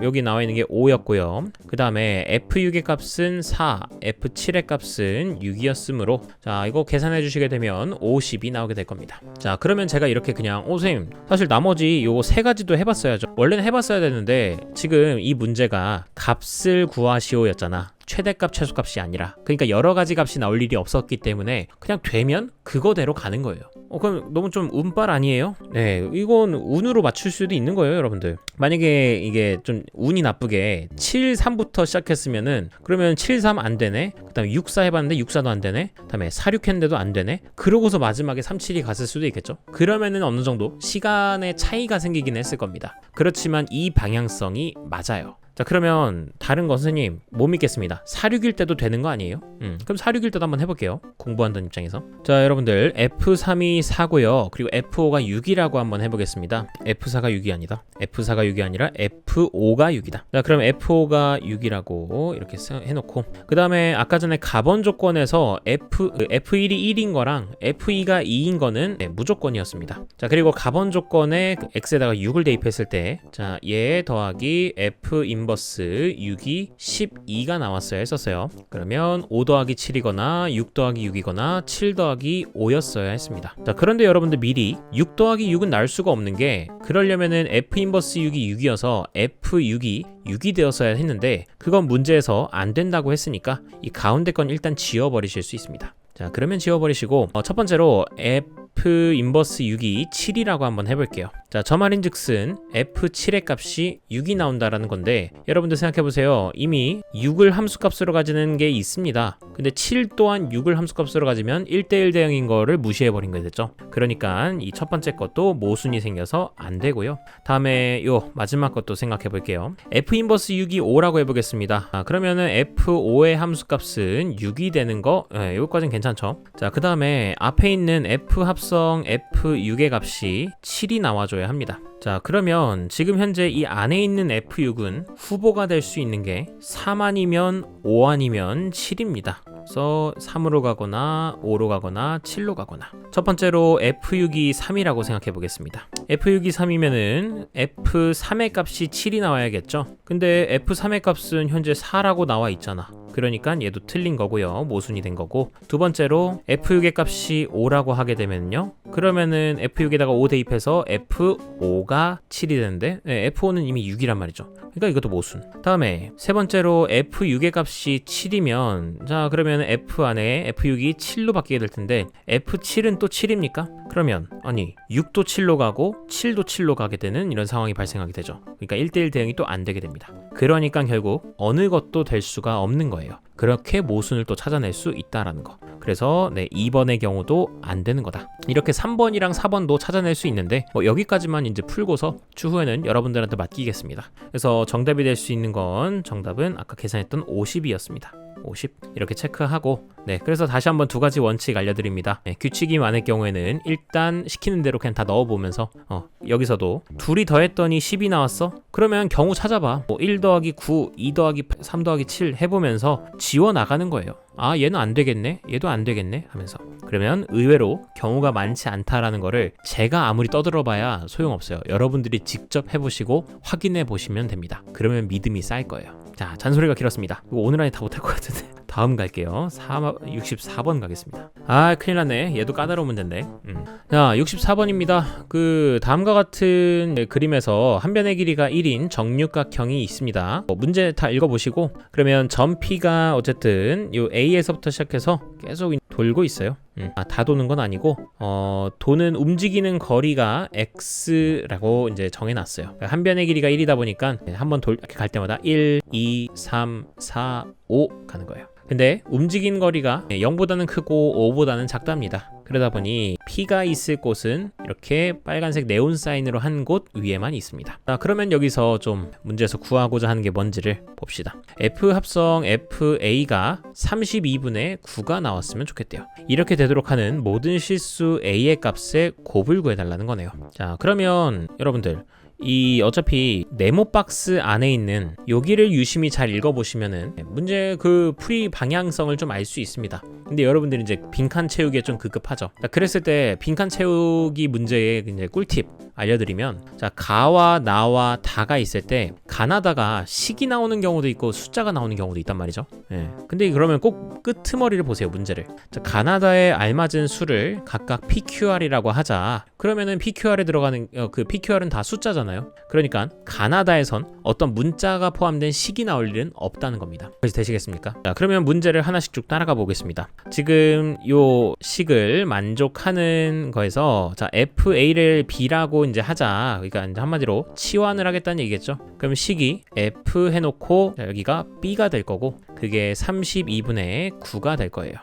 여기 나와 있는 게 5였고요. 그 다음에 F6의 값은 4, F7의 값은 6이었으므로 자, 이거 계산해 주시게 되면 50이 나오게 될 겁니다. 자, 그러면 제가 이렇게 그냥 선생님, 사실 나머지 요거 세 가지도 해봤어야죠. 원래는 해봤어야 되는데 지금 이 문제가 값을 구하시오였잖아. 최대값 최소값이 아니라, 그러니까 여러 가지 값이 나올 일이 없었기 때문에 그냥 되면 그거대로 가는 거예요. 그럼 너무 좀 운빨 아니에요? 네, 이건 운으로 맞출 수도 있는 거예요, 여러분들. 만약에 이게 좀 운이 나쁘게 7, 3부터 시작했으면은 그러면 7, 3 안 되네. 그다음에 6, 4 해봤는데 6, 4도 안 되네. 그다음에 4, 6 했는데도 안 되네. 그러고서 마지막에 3, 7이 갔을 수도 있겠죠. 그러면은 어느 정도 시간의 차이가 생기긴 했을 겁니다. 그렇지만 이 방향성이 맞아요. 자, 그러면 다른 거 선생님 못 믿겠습니다. 4, 6일 때도 되는 거 아니에요? 그럼 4, 6일 때도 한번 해볼게요. 공부한다는 입장에서. 자, 여러분들 F3이 4고요. 그리고 F5가 6이라고 한번 해보겠습니다. F4가 6이 아니다. F4가 6이 아니라 F5가 6이다. 자, 그럼 F5가 6이라고 이렇게 해놓고, 그 다음에 아까 전에 가번 조건에서 F1이 1인 거랑 F2가 2인 거는 무조건이었습니다. 자, 그리고 가번 조건에 X에다가 6을 대입했을 때, 자, 얘 더하기 F 인버스 6이 12가 나왔어야 했었어요. 그러면 5 더하기 7이거나 6 더하기 6이거나 7 더하기 5였어야 했습니다. 자, 그런데 여러분들 미리 6 더하기 6은 나올 수가 없는 게, 그러려면은 F 인버스 6이 6이어서 F6이 6이 되었어야 했는데, 그건 문제에서 안 된다고 했으니까 이 가운데 건 일단 지워버리실 수 있습니다. 자, 그러면 지워버리시고 첫 번째로 F 인버스 6이 7이라고 한번 해볼게요. 자, 저 말인즉슨 F7의 값이 6이 나온다라는 건데, 여러분들 생각해보세요. 이미 6을 함수값으로 가지는 게 있습니다. 근데 7 또한 6을 함수값으로 가지면 1대1 대응인 거를 무시해버린 거 됐죠. 그러니까 이 첫 번째 것도 모순이 생겨서 안 되고요. 다음에 요 마지막 것도 생각해볼게요. F 인버스 6이 5라고 해보겠습니다. 그러면은 F5의 함수값은 6이 되는 거, 여기까지는 괜찮죠. 자, 그 다음에 앞에 있는 F 합성 F6의 값이 7이 나와줘야 합니다. 자, 그러면 지금 현재 이 안에 있는 F6은 후보가 될 수 있는 게 3 아니면 5 아니면 7입니다. 그래서 3으로 가거나 5로 가거나 7로 가거나. 첫 번째로 F6이 3이라고 생각해 보겠습니다. F6이 3이면은 F3의 값이 7이 나와야겠죠. 근데 F3의 값은 현재 4라고 나와 있잖아. 그러니까 얘도 틀린 거고요. 모순이 된 거고. 두 번째로 F6의 값이 5라고 하게 되면요, 그러면은 F6에다가 5 대입해서 F5가 7이 되는데, F5는 이미 6이란 말이죠. 그러니까 이것도 모순. 다음에 세 번째로 F6의 값이 7이면, 자, 그러면 F 안에 F6이 7로 바뀌게 될 텐데, F7은 또 7입니까? 그러면 아니 6도 7로 가고 7도 7로 가게 되는 이런 상황이 발생하게 되죠. 그러니까 1대1 대응이 또 안 되게 됩니다. 그러니까 결국 어느 것도 될 수가 없는 거예요. 그렇게 모순을 또 찾아낼 수 있다라는 거. 그래서 2번의 경우도 안 되는 거다. 이렇게 3번이랑 4번도 찾아낼 수 있는데, 여기까지만 이제 풀고서 추후에는 여러분들한테 맡기겠습니다. 그래서 정답이 될 수 있는 건, 정답은 아까 계산했던 50이었습니다. 50 이렇게 체크하고, 그래서 다시 한번 두 가지 원칙 알려드립니다. 규칙이 많을 경우에는 일단 시키는 대로 그냥 다 넣어보면서, 여기서도 둘이 더했더니 10이 나왔어? 그러면 경우 찾아봐. 1 더하기 9, 2 더하기 3 더하기 7 해보면서 지워나가는 거예요. 아, 얘는 안 되겠네, 얘도 안 되겠네 하면서. 그러면 의외로 경우가 많지 않다라는 거를 제가 아무리 떠들어봐야 소용없어요. 여러분들이 직접 해보시고 확인해 보시면 됩니다. 그러면 믿음이 쌓일 거예요. 자, 잔소리가 길었습니다. 이거 오늘 안에 다 못할 것 같은데 다음 갈게요. 64번 가겠습니다. 아, 큰일 났네. 얘도 까다로운 문제인데. 자, 64번입니다. 그 다음과 같은 그림에서 한 변의 길이가 1인 정육각형이 있습니다. 문제 다 읽어보시고, 그러면 점 P가 어쨌든 요 A에서부터 시작해서 계속 돌고 있어요. 다 도는 건 아니고, 도는 움직이는 거리가 X라고 이제 정해놨어요. 한 변의 길이가 1이다 보니까 한번 이렇게 갈 때마다 1, 2, 3, 4, 5 가는 거예요. 근데 움직인 거리가 0보다는 크고 5보다는 작답니다. 그러다 보니 P가 있을 곳은 이렇게 빨간색 네온 사인으로 한 곳 위에만 있습니다. 자, 그러면 여기서 좀 문제에서 구하고자 하는 게 뭔지를 봅시다. F 합성 FA가 32분의 9가 나왔으면 좋겠대요. 이렇게 되도록 하는 모든 실수 A의 값의 곱을 구해달라는 거네요. 자, 그러면 여러분들 이 어차피 네모 박스 안에 있는 여기를 유심히 잘 읽어보시면은 문제 그 풀이 방향성을 좀 알 수 있습니다. 근데 여러분들이 이제 빈칸 채우기에 좀 급급하죠. 그랬을 때 빈칸 채우기 문제의 이제 꿀팁, 알려드리면, 자, 가와 나와 다가 있을 때 가나다가 식이 나오는 경우도 있고 숫자가 나오는 경우도 있단 말이죠. 예. 근데 그러면 꼭 끄트머리를 보세요. 문제를. 자, 가나다에 알맞은 수를 각각 PQR이라고 하자. 그러면은 PQR에 들어가는 그 PQR은 다 숫자잖아요. 그러니까 가나다에선 어떤 문자가 포함된 식이 나올 일은 없다는 겁니다. 그래서 되시겠습니까? 자, 그러면 문제를 하나씩 쭉 따라가 보겠습니다. 지금 요 식을 만족하는 거에서, 자, FA를 B라고 이제 하자. 그러니까 이제 한마디로 치환을 하겠다는 얘기겠죠. 그럼 식이 F 해놓고, 자, 여기가 B가 될 거고, 그게 32분의 9가 될 거예요.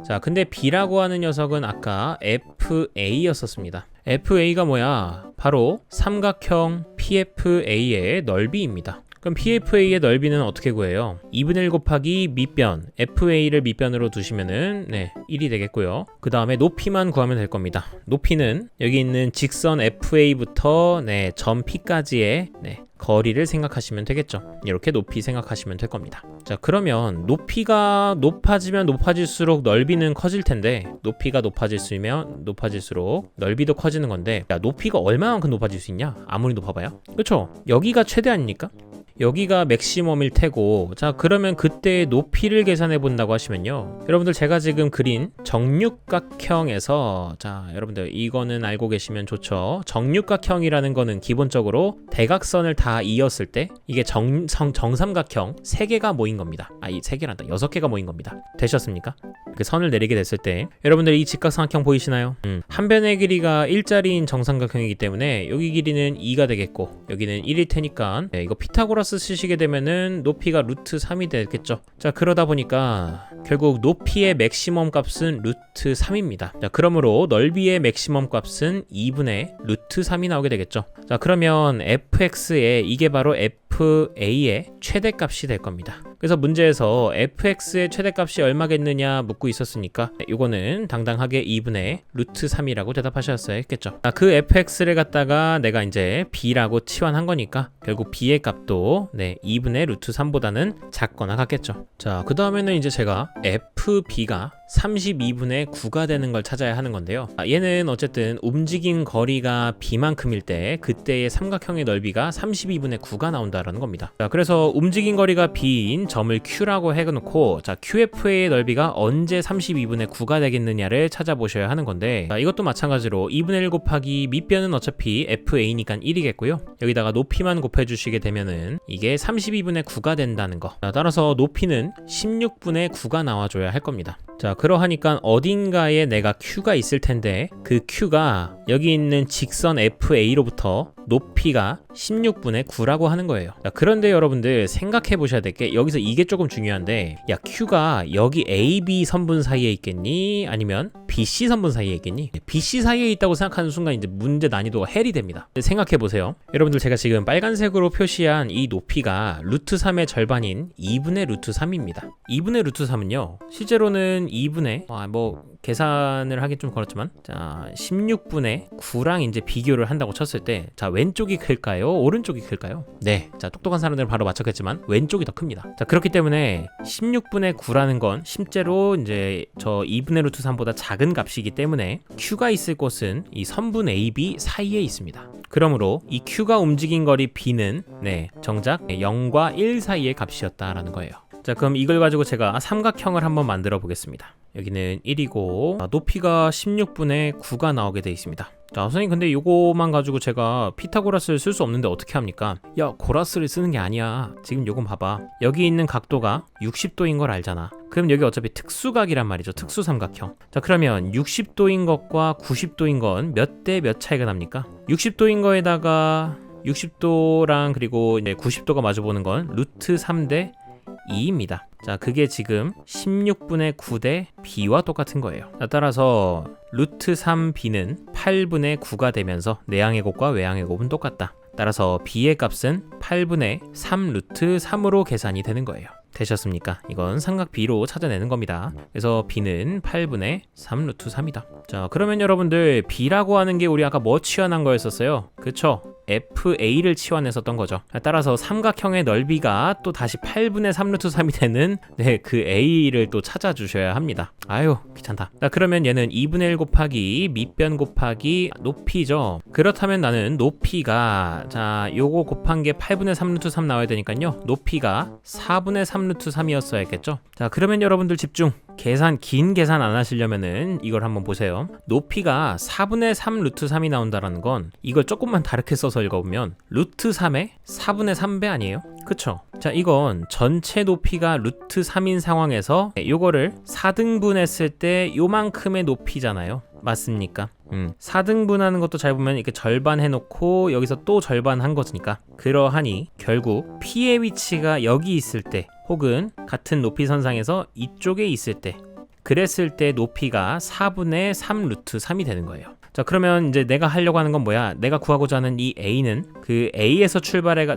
자, 근데 B라고 하는 녀석은 아까 FA였었습니다. FA가 뭐야? 바로 삼각형 PFA의 넓이입니다. 그럼 PFA의 넓이는 어떻게 구해요? 2분의 1 곱하기 밑변, FA를 밑변으로 두시면은 1이 되겠고요. 그 다음에 높이만 구하면 될 겁니다. 높이는 여기 있는 직선 FA부터 점 P까지의 거리를 생각하시면 되겠죠. 이렇게 높이 생각하시면 될 겁니다. 자, 그러면 높이가 높아지면 높아질수록 넓이는 커질 텐데, 높이가 높아질수록 넓이도 커지는 건데, 야, 높이가 얼마만큼 높아질 수 있냐? 아무리 높아봐요. 그렇죠? 여기가 최대 아닙니까? 여기가 맥시멈일 테고, 자, 그러면 그때의 높이를 계산해 본다고 하시면요, 여러분들 제가 지금 그린 정육각형에서, 자, 여러분들 이거는 알고 계시면 좋죠. 정육각형이라는 거는 기본적으로 대각선을 다 이었을 때 이게 정삼각형 3개가 모인 겁니다. 이 3개란다. 6개가 모인 겁니다. 되셨습니까? 그 선을 내리게 됐을 때 여러분들 이 직각삼각형 보이시나요? 한 변의 길이가 1짜리인 정삼각형이기 때문에 여기 길이는 2가 되겠고 여기는 1일 테니까 이거 피타고라스 쓰시게 되면은 높이가 루트 3이 되겠죠. 자, 그러다 보니까 결국 높이의 맥시멈 값은 루트 3입니다. 자, 그러므로 넓이의 맥시멈 값은 2분의 루트 3이 나오게 되겠죠. 자, 그러면 fx에 이게 바로 FA의 최대값이 될 겁니다. 그래서 문제에서 fx의 최대값이 얼마겠느냐 묻고 있었으니까 이거는 당당하게 2분의 루트 3이라고 대답하셨어야 했겠죠. 그 fx를 갖다가 내가 이제 b라고 치환한 거니까 결국 b의 값도 2분의 루트 3보다는 작거나 같겠죠. 자, 그 다음에는 이제 제가 fb가 32분의 9가 되는 걸 찾아야 하는 건데요. 얘는 어쨌든 움직인 거리가 b만큼일 때 그때의 삼각형의 넓이가 32분의 9가 나온다라는 겁니다. 자, 그래서 움직인 거리가 b인 점을 q라고 해놓고, 자, qf의 넓이가 언제 32분의 9가 되겠느냐를 찾아보셔야 하는 건데, 자, 이것도 마찬가지로 2분의 1 곱하기 밑변은 어차피 fa니까 1이겠고요. 여기다가 높이만 곱해주시게 되면은 이게 32분의 9가 된다는 거. 자, 따라서 높이는 16분의 9가 나와줘야 할 겁니다. 자, 그러하니까 어딘가에 내가 Q가 있을 텐데 그 Q가 여기 있는 직선 FA로부터 높이가 16분의 9라고 하는 거예요. 자, 그런데 여러분들 생각해 보셔야 될 게 여기서 이게 조금 중요한데, 야, Q가 여기 AB 선분 사이에 있겠니? 아니면 BC 선분 사이에 있겠니? BC 사이에 있다고 생각하는 순간 이제 문제 난이도가 헬이 됩니다. 생각해 보세요. 여러분들 제가 지금 빨간색으로 표시한 이 높이가 루트 3의 절반인 2분의 루트 3입니다. 2분의 루트 3은요, 실제로는 2분의 계산을 하기 좀 그렇지만, 자, 16분의 9랑 이제 비교를 한다고 쳤을 때, 자, 왼쪽이 클까요? 오른쪽이 클까요? 네, 자, 똑똑한 사람들은 바로 맞췄겠지만 왼쪽이 더 큽니다. 자, 그렇기 때문에 16분의 9라는 건 실제로 이제 저 2분의 루트 3보다 작은 값이기 때문에 Q가 있을 곳은 이 선분 AB 사이에 있습니다. 그러므로 이 Q가 움직인 거리 B는 정작 0과 1 사이의 값이었다라는 거예요. 자, 그럼 이걸 가지고 제가 삼각형을 한번 만들어 보겠습니다. 여기는 1이고 높이가 16분의 9가 나오게 돼 있습니다. 자, 선생님 근데 이거만 가지고 제가 피타고라스를 쓸 수 없는데 어떻게 합니까? 야, 고라스를 쓰는 게 아니야. 지금 요건 봐봐. 여기 있는 각도가 60도인 걸 알잖아. 그럼 여기 어차피 특수각이란 말이죠. 특수삼각형. 자, 그러면 60도인 것과 90도인 건 몇 대 몇 차이가 납니까? 60도인 거에다가 60도랑 그리고 이제 90도가 마주보는 건 루트 3대 2입니다. 자, 그게 지금 16분의 9대 b와 똑같은 거예요. 자, 따라서 루트 3b는 8분의 9가 되면서 내항의 곱과 외항의 곱은 똑같다. 따라서 b의 값은 8분의 3 루트 3으로 계산이 되는 거예요. 되셨습니까? 이건 삼각 B로 찾아내는 겁니다. 그래서 B는 8분의 3 루트 3이다. 자, 그러면 여러분들 B라고 하는 게 우리 아까 뭐 취한한 거였었어요? 그쵸? FA를 치환했었던 거죠. 따라서 삼각형의 넓이가 또 다시 8분의 3 루트 3이 되는 그 A를 또 찾아주셔야 합니다. 아유 귀찮다. 자, 그러면 얘는 2분의 1 곱하기 밑변 곱하기 높이죠. 그렇다면 나는 높이가 자 요거 곱한 게 8분의 3 루트 3 나와야 되니까요. 높이가 4분의 3 루트 3이었어야 했겠죠. 자, 그러면 여러분들 집중. 긴 계산 안 하시려면은 이걸 한번 보세요. 높이가 4분의 3 루트 3이 나온다라는 건 이걸 조금만 다르게 써서 읽어보면 루트 3의 4분의 3배 아니에요? 그쵸? 자, 이건 전체 높이가 루트 3인 상황에서 요거를 4등분했을 때 요만큼의 높이잖아요. 맞습니까? 4등분하는 것도 잘 보면 이렇게 절반 해놓고 여기서 또 절반 한 거니까 그러하니 결국 P의 위치가 여기 있을 때 혹은 같은 높이 선상에서 이쪽에 있을 때 그랬을 때 높이가 4분의 3 루트 3이 되는 거예요. 자, 그러면 이제 내가 하려고 하는 건 뭐야? 내가 구하고자 하는 이 A는 그 A에서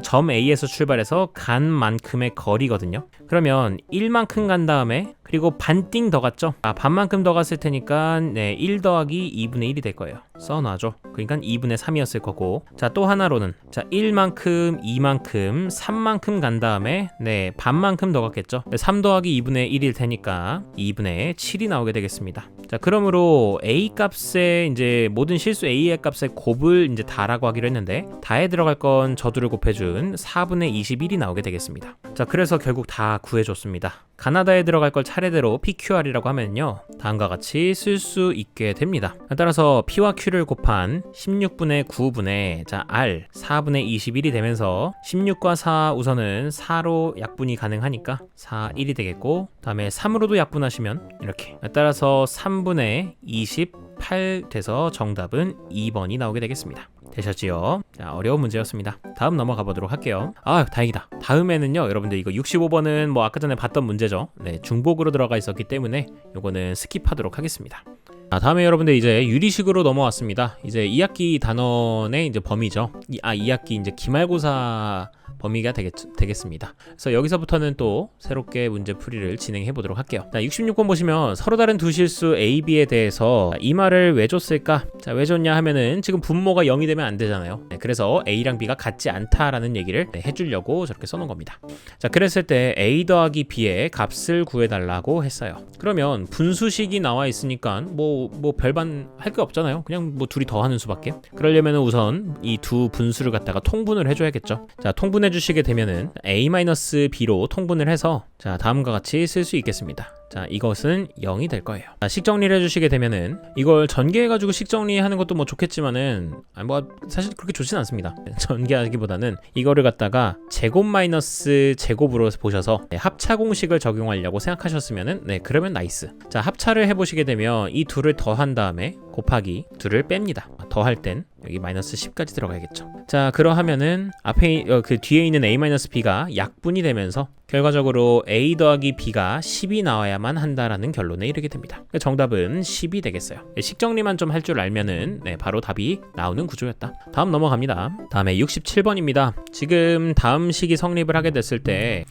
점 A에서 출발해서 간 만큼의 거리거든요. 그러면 1만큼 간 다음에 그리고 반띵 더 갔죠? 반만큼 더 갔을 테니까 1 더하기 2분의 1이 될 거예요. 써놔줘. 그러니까 2분의 3이었을 거고, 자, 또 하나로는 1만큼, 2만큼, 3만큼 간 다음에 반만큼 더 갔겠죠? 3 더하기 2분의 1일 테니까 2분의 7이 나오게 되겠습니다. 자, 그러므로 A 값에 이제 모든 실수 A의 값의 곱을 이제 다라고 하기로 했는데 다에 들어갈 건 저두를 곱해준 4분의 21이 나오게 되겠습니다. 자, 그래서 결국 다 구해줬습니다. 가나다에 들어갈 걸 차례대로 PQR이라고 하면요 다음과 같이 쓸 수 있게 됩니다. 따라서 P와 Q를 곱한 16분의 9분의 R 4분의 21이 되면서 16과 4 우선은 4로 약분이 가능하니까 4, 1이 되겠고 다음에 3으로도 약분하시면 이렇게 따라서 3분의 28 돼서 정답은 2번이 나오게 되겠습니다. 되셨지요? 자, 어려운 문제였습니다. 다음 넘어가 보도록 할게요. 아, 다행이다. 다음에는요, 여러분들 이거 65번은 뭐 아까 전에 봤던 문제죠. 중복으로 들어가 있었기 때문에 요거는 스킵하도록 하겠습니다. 다음에 여러분들 이제 유리식으로 넘어왔습니다. 이제 2학기 단원의 이제 범위죠. 2학기 이제 기말고사 범위가 되겠습니다. 그래서 여기서부터는 또 새롭게 문제 풀이를 진행해 보도록 할게요. 자, 66번 보시면 서로 다른 두 실수 A, B에 대해서 이 말을 왜 줬을까? 자, 왜 줬냐 하면은 지금 분모가 0이 되면 안 되잖아요. 그래서 A랑 B가 같지 않다라는 얘기를 해주려고 저렇게 써놓은 겁니다. 자, 그랬을 때 A 더하기 B의 값을 구해달라고 했어요. 그러면 분수식이 나와 있으니까 뭐 별반 할 게 없잖아요. 그냥 뭐 둘이 더하는 수밖에. 그러려면 우선 이 두 분수를 갖다가 통분을 해줘야겠죠. 자, 통분해 주시게 되면은 A-B로 통분을 해서 자, 다음과 같이 쓸 수 있겠습니다. 자, 이것은 0이 될 거예요. 자, 식 정리를 해주시게 되면은 이걸 전개해가지고 식 정리하는 것도 뭐 좋겠지만은 뭐 사실 그렇게 좋진 않습니다. 전개하기보다는 이거를 갖다가 제곱 마이너스 제곱으로 보셔서 합차 공식을 적용하려고 생각하셨으면은 그러면 나이스. 자, 합차를 해보시게 되면 이 둘을 더한 다음에 곱하기 둘을 뺍니다. 더할 땐 여기 마이너스 10까지 들어가야겠죠. 자, 그러하면은 앞에 그 뒤에 있는 A-B가 약분이 되면서 결과적으로 A 더하기 B가 10이 나와야만 한다라는 결론에 이르게 됩니다. 정답은 10이 되겠어요. 식 정리만 좀 할 줄 알면은 바로 답이 나오는 구조였다. 다음 넘어갑니다. 다음에 67번입니다. 지금 다음 식이 성립을 하게 됐을 때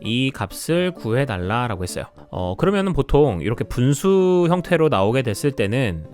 이 값을 구해달라라고 했어요. 그러면은 보통 이렇게 분수 형태로 나오게 됐을 때는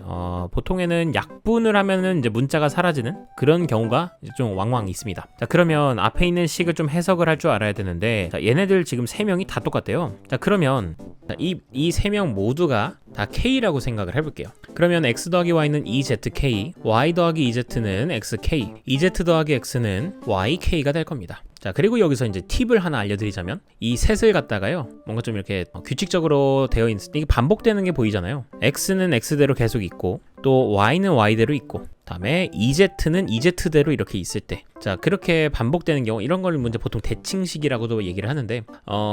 보통에는 약분을 하면은 이제 문자가 사라지는 그런 경우가 좀 왕왕 있습니다. 자, 그러면 앞에 있는 식을 좀 해석을 할 줄 알아야 되는데 자, 얘네들 지금 3명이 다 똑같대요. 자, 그러면 이 3명 모두가 다 K라고 생각을 해볼게요. 그러면 X 더하기 Y는 EZK, Y 더하기 EZ는 XK, EZ 더하기 X는 YK가 될 겁니다. 자, 그리고 여기서 이제 팁을 하나 알려드리자면 이 셋을 갖다가요 뭔가 좀 이렇게 규칙적으로 되어 있는 이게 반복되는 게 보이잖아요. X는 X대로 계속 있고 또 Y는 Y대로 있고 다음에 EZ는 EZ대로 이렇게 있을 때 자, 그렇게 반복되는 경우 이런 걸 문제 보통 대칭식이라고도 얘기를 하는데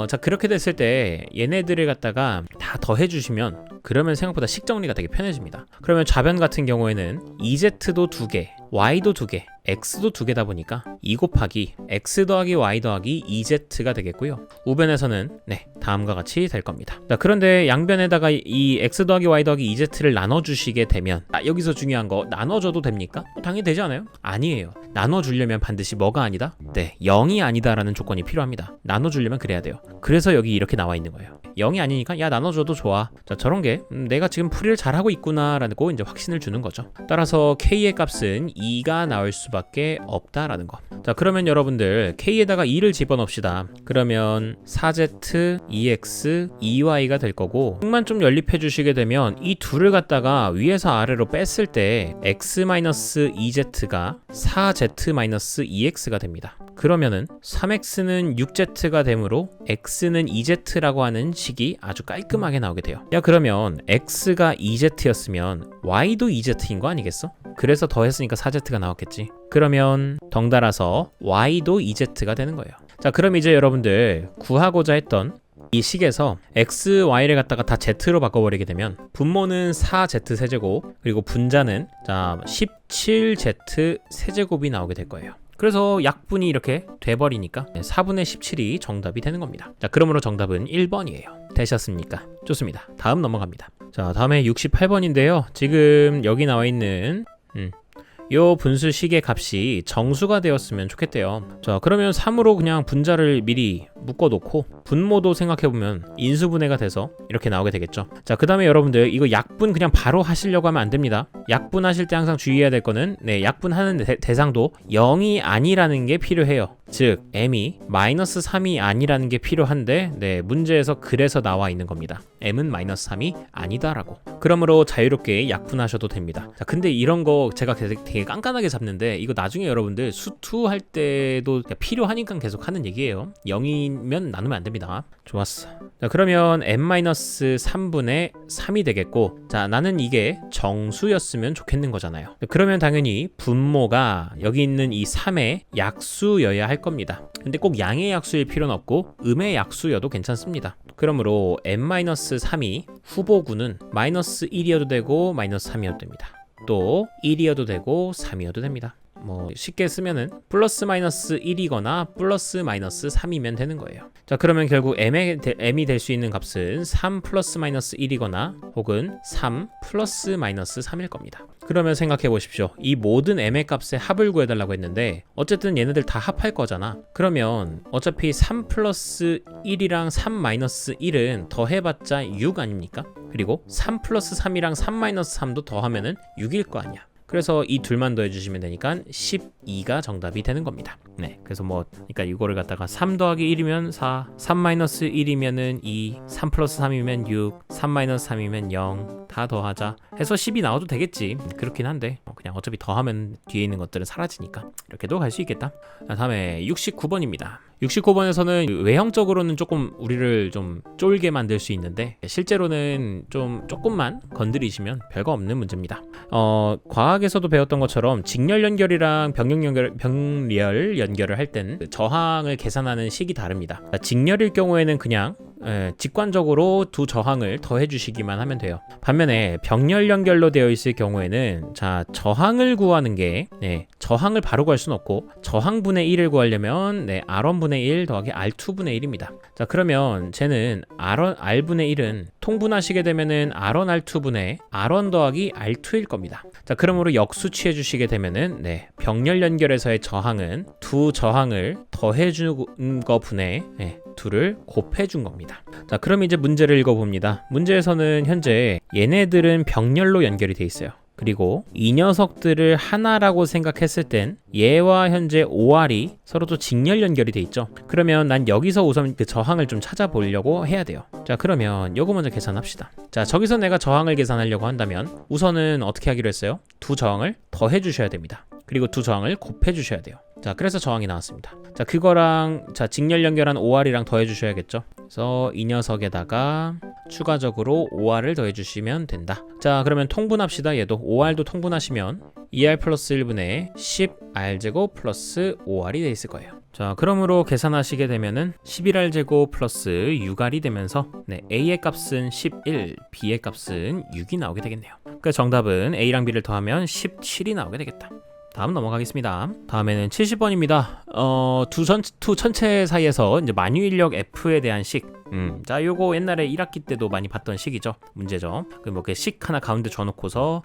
자, 그렇게 됐을 때 얘네들을 갖다가 다 더해주시면 그러면 생각보다 식 정리가 되게 편해집니다. 그러면 좌변 같은 경우에는 EZ도 2개, Y도 2개, X도 2개다 보니까 2 곱하기 X 더하기 Y 더하기 EZ가 되겠고요. 우변에서는 다음과 같이 될 겁니다. 자, 그런데 양변에다가 이 X 더하기 Y 더하기 EZ를 나눠주시게 되면 여기서 중요한 거 나눠줘도 됩니까? 당연히 되지 않아요? 아니에요. 나눠주려면 반드시 뭐가 아니다? 네, 0이 아니다라는 조건이 필요합니다. 나눠주려면 그래야 돼요. 그래서 여기 이렇게 나와 있는 거예요. 0이 아니니까 야 나눠줘도 좋아. 자, 저런 게 내가 지금 풀이를 잘하고 있구나라고 이제 확신을 주는 거죠. 따라서 K의 값은 2가 나올 수밖에 없다라는 거. 자, 그러면 여러분들 K에다가 2를 집어넣읍시다. 그러면 4Z, 2X, 2Y가 될 거고, 만 좀 연립해 주시게 되면 이 둘을 갖다가 위에서 아래로 뺐을 때 X-2Z가 4Z-2X가 됩니다. 그러면은 3X는 6Z가 되므로 X는 2Z라고 하는 식이 아주 깔끔하게 나오게 돼요. 야, 그러면 X가 2Z였으면 Y도 2Z인 거 아니겠어? 그래서 더했으니까 4Z가 나왔겠지. 그러면 덩달아서 Y도 2Z가 되는 거예요. 자, 그럼 이제 여러분들 구하고자 했던 이 식에서 x, y를 갖다가 다 z로 바꿔버리게 되면 분모는 4z 세제곱, 그리고 분자는 자 17z 세제곱이 나오게 될 거예요. 그래서 약분이 이렇게 돼버리니까 4분의 17이 정답이 되는 겁니다. 자, 그러므로 정답은 1번이에요. 되셨습니까? 좋습니다. 다음 넘어갑니다. 자, 다음에 68번인데요. 지금 여기 나와 있는 요 분수식의 값이 정수가 되었으면 좋겠대요. 자, 그러면 3으로 그냥 분자를 미리 묶어놓고 분모도 생각해보면 인수분해가 돼서 이렇게 나오게 되겠죠. 자, 그 다음에 여러분들 이거 약분 그냥 바로 하시려고 하면 안 됩니다. 약분하실 때 항상 주의해야 될 거는 약분하는 대상도 0이 아니라는 게 필요해요. 즉 m이 마이너스 3이 아니라는 게 필요한데 문제에서 그래서 나와 있는 겁니다. m은 마이너스 3이 아니다라고. 그러므로 자유롭게 약분하셔도 됩니다. 자, 근데 이런 거 제가 되게 깐깐하게 잡는데 이거 나중에 여러분들 수투할 때도 필요하니까 계속 하는 얘기예요. 0이면 나누면 안 됩니다. 좋았어. 자, 그러면 n-3분의 3이 되겠고, 자, 나는 이게 정수였으면 좋겠는 거잖아요. 그러면 당연히 분모가 여기 있는 이 3의 약수여야 할 겁니다. 근데 꼭 양의 약수일 필요는 없고 음의 약수여도 괜찮습니다. 그러므로 n-3이 후보구는 마이너스 1이어도 되고 마이너스 3이어도 됩니다. 또 1이어도 되고 3이어도 됩니다. 뭐 쉽게 쓰면은 플러스 마이너스 1이거나 플러스 마이너스 3이면 되는 거예요. 자, 그러면 결국 m이 될 수 있는 값은 3 플러스 마이너스 1이거나 혹은 3 플러스 마이너스 3일 겁니다. 그러면 생각해 보십시오. 이 모든 m의 값의 합을 구해달라고 했는데 어쨌든 얘네들 다 합할 거잖아. 그러면 어차피 3 플러스 1이랑 3 마이너스 1은 더해봤자 6 아닙니까? 그리고 3 플러스 3이랑 3 마이너스 3도 더하면은 6일 거 아니야. 그래서 이 둘만 더해주시면 되니까 12가 정답이 되는 겁니다. 네, 그래서 그러니까 이거를 갖다가 3 더하기 1이면 4, 3 마이너스 1이면은 2, 3 플러스 3이면 6, 3 마이너스 3이면 0, 다 더하자 해서 10이 나와도 되겠지. 그렇긴 한데 그냥 어차피 더하면 뒤에 있는 것들은 사라지니까 이렇게도 갈 수 있겠다. 자, 다음에 69번입니다. 69번에서는 외형적으로는 조금 우리를 좀 쫄게 만들 수 있는데 실제로는 조금만 건드리시면 별거 없는 문제입니다. 과학에서도 배웠던 것처럼 직렬 연결이랑 병렬 연결을 할 땐 저항을 계산하는 식이 다릅니다. 직렬일 경우에는 그냥 직관적으로 두 저항을 더해 주시기만 하면 돼요. 반면에 병렬 연결로 되어 있을 경우에는 자, 저항을 구하는 게 저항을 바로 구할 수는 없고 저항분의 1을 구하려면 R1분의 1 더하기 R2분의 1입니다. 자, 그러면 쟤는 R분의 1은 통분하시게 되면은 R1 R2분의 R1 더하기 R2일 겁니다. 자, 그러므로 역수 취해 주시게 되면은 병렬 연결에서의 저항은 두 저항을 더해 준 거 분의 둘을 곱해 준 겁니다. 자, 그럼 이제 문제를 읽어봅니다. 문제에서는 현재 얘네들은 병렬로 연결이 돼 있어요. 그리고 이 녀석들을 하나라고 생각했을 땐 얘와 현재 OR이 서로 또 직렬 연결이 돼 있죠. 그러면 난 여기서 우선 그 저항을 좀 찾아보려고 해야 돼요. 자, 그러면 요거 먼저 계산합시다. 자, 저기서 내가 저항을 계산하려고 한다면 우선은 어떻게 하기로 했어요? 두 저항을 더해 주셔야 됩니다. 그리고 두 저항을 곱해 주셔야 돼요. 자, 그래서 저항이 나왔습니다. 자, 그거랑 직렬 연결한 OR이랑 더해 주셔야겠죠. 그래서 이 녀석에다가 추가적으로 OR을 더해 주시면 된다. 자, 그러면 통분합시다. 얘도 OR도 통분하시면 2R 플러스 1분의 10R제곱 플러스 5R이 돼 있을 거예요. 자, 그러므로 계산하시게 되면은 11R제곱 플러스 6R이 되면서 A의 값은 11, B의 값은 6이 나오게 되겠네요. 그러니까 정답은 A랑 B를 더하면 17이 나오게 되겠다. 다음 넘어가겠습니다. 다음에는 70번입니다. 두 천체 사이에서 이제 만유인력 F에 대한 식. 자, 요거 옛날에 1학기 때도 많이 봤던 식이죠. 문제죠. 뭐 이렇게 식 하나 가운데 줘놓고서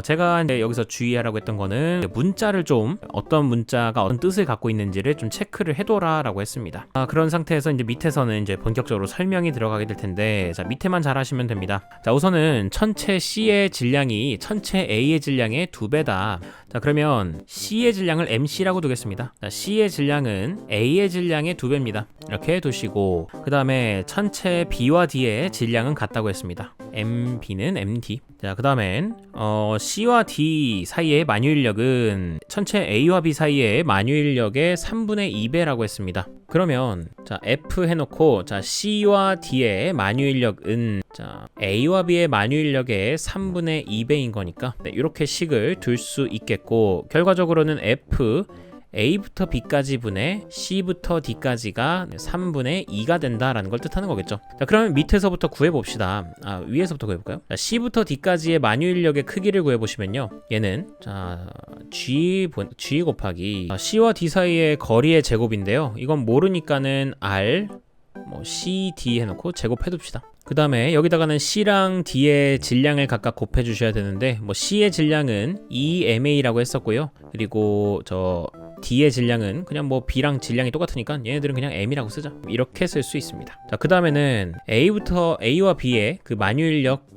제가 이제 여기서 주의하라고 했던 거는 문자를 좀 어떤 문자가 어떤 뜻을 갖고 있는지를 좀 체크를 해둬라라고 했습니다. 그런 상태에서 이제 밑에서는 이제 본격적으로 설명이 들어가게 될 텐데, 자, 밑에만 잘 하시면 됩니다. 자, 우선은 천체 C의 질량이 천체 A의 질량의 2배다. 자, 그러면 C의 질량을 MC라고 두겠습니다. 자, C의 질량은 A의 질량의 2배입니다. 이렇게 두시고, 그 다음에 천체 B와 D의 질량은 같다고 했습니다. MB는 MD. 자, 그 다음엔 C와 D 사이의 만유인력은 천체 A와 B 사이의 만유인력의 3분의 2배라고 했습니다. 그러면 자, F 해놓고, 자, C와 D의 만유인력은 자, A와 B의 만유인력의 3분의 2배인 거니까 이렇게 식을 둘 수 있겠고, 결과적으로는 F A부터 B까지 분의 C부터 D까지가 3분의 2가 된다라는 걸 뜻하는 거겠죠. 자, 그러면 밑에서부터 구해봅시다. 위에서부터 구해볼까요? 자, C부터 D까지의 만유인력의 크기를 구해보시면요, 얘는 자, G 곱하기 C와 D 사이의 거리의 제곱인데요, 이건 모르니까는 R C, D 해놓고 제곱해둡시다. 그 다음에 여기다가는 C랑 D의 질량을 각각 곱해주셔야 되는데, C의 질량은 2MA라고 했었고요, 그리고 D의 질량은 그냥 B랑 질량이 똑같으니까 얘네들은 그냥 M이라고 쓰자. 이렇게 쓸 수 있습니다. 자, 그 다음에는 A와 B의 그 만유인력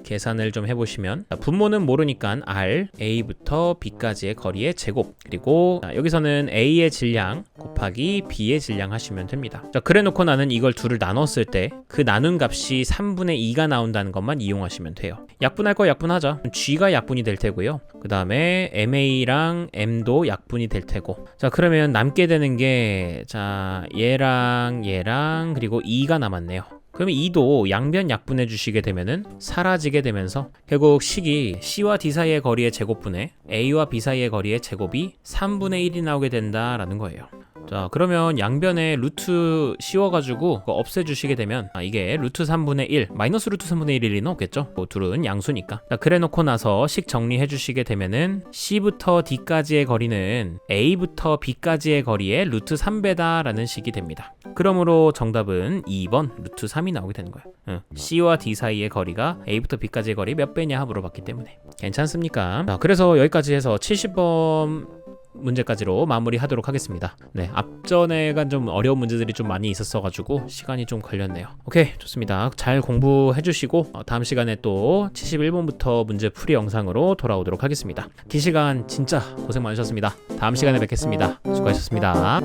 계산을 좀 해보시면, 분모는 모르니까 R, A부터 B까지의 거리의 제곱, 그리고 여기서는 A의 질량 곱하기 B의 질량 하시면 됩니다. 자, 그래 놓고 나는 이걸 둘을 나눴을 때 그 나눈 값이 3분의 2가 나온다는 것만 이용하시면 돼요. 약분할 거 약분하자. G가 약분이 될 테고요, 그 다음에 MA랑 M도 약분이 될 테고, 자, 그러면 남게 되는 게, 자, 얘랑 그리고 2가 남았네요. 그러면 2도 양변 약분해 주시게 되면은 사라지게 되면서 결국 식이 C와 D 사이의 거리의 제곱분의 A와 B 사이의 거리의 제곱이 3분의 1이 나오게 된다라는 거예요. 자, 그러면 양변에 루트 씌워가지고 없애주시게 되면 이게 루트 3분의 1, 마이너스 루트 3분의 1일 리는 없겠죠? 둘은 양수니까. 자, 그래 놓고 나서 식 정리해 주시게 되면은 C부터 D까지의 거리는 A부터 B까지의 거리의 루트 3배다 라는 식이 됩니다. 그러므로 정답은 2번 루트 3이 나오게 되는 거예요. C와 D 사이의 거리가 A부터 B까지의 거리 몇 배냐 물어봤기 때문에. 괜찮습니까? 자, 그래서 여기까지 해서 70번 문제까지로 마무리하도록 하겠습니다. 네, 앞전에가 좀 어려운 문제들이 좀 많이 있었어가지고 시간이 좀 걸렸네요. 오케이, 좋습니다. 잘 공부해주시고 다음 시간에 또 71번부터 문제 풀이 영상으로 돌아오도록 하겠습니다. 긴 시간 진짜 고생 많으셨습니다. 다음 시간에 뵙겠습니다. 수고하셨습니다.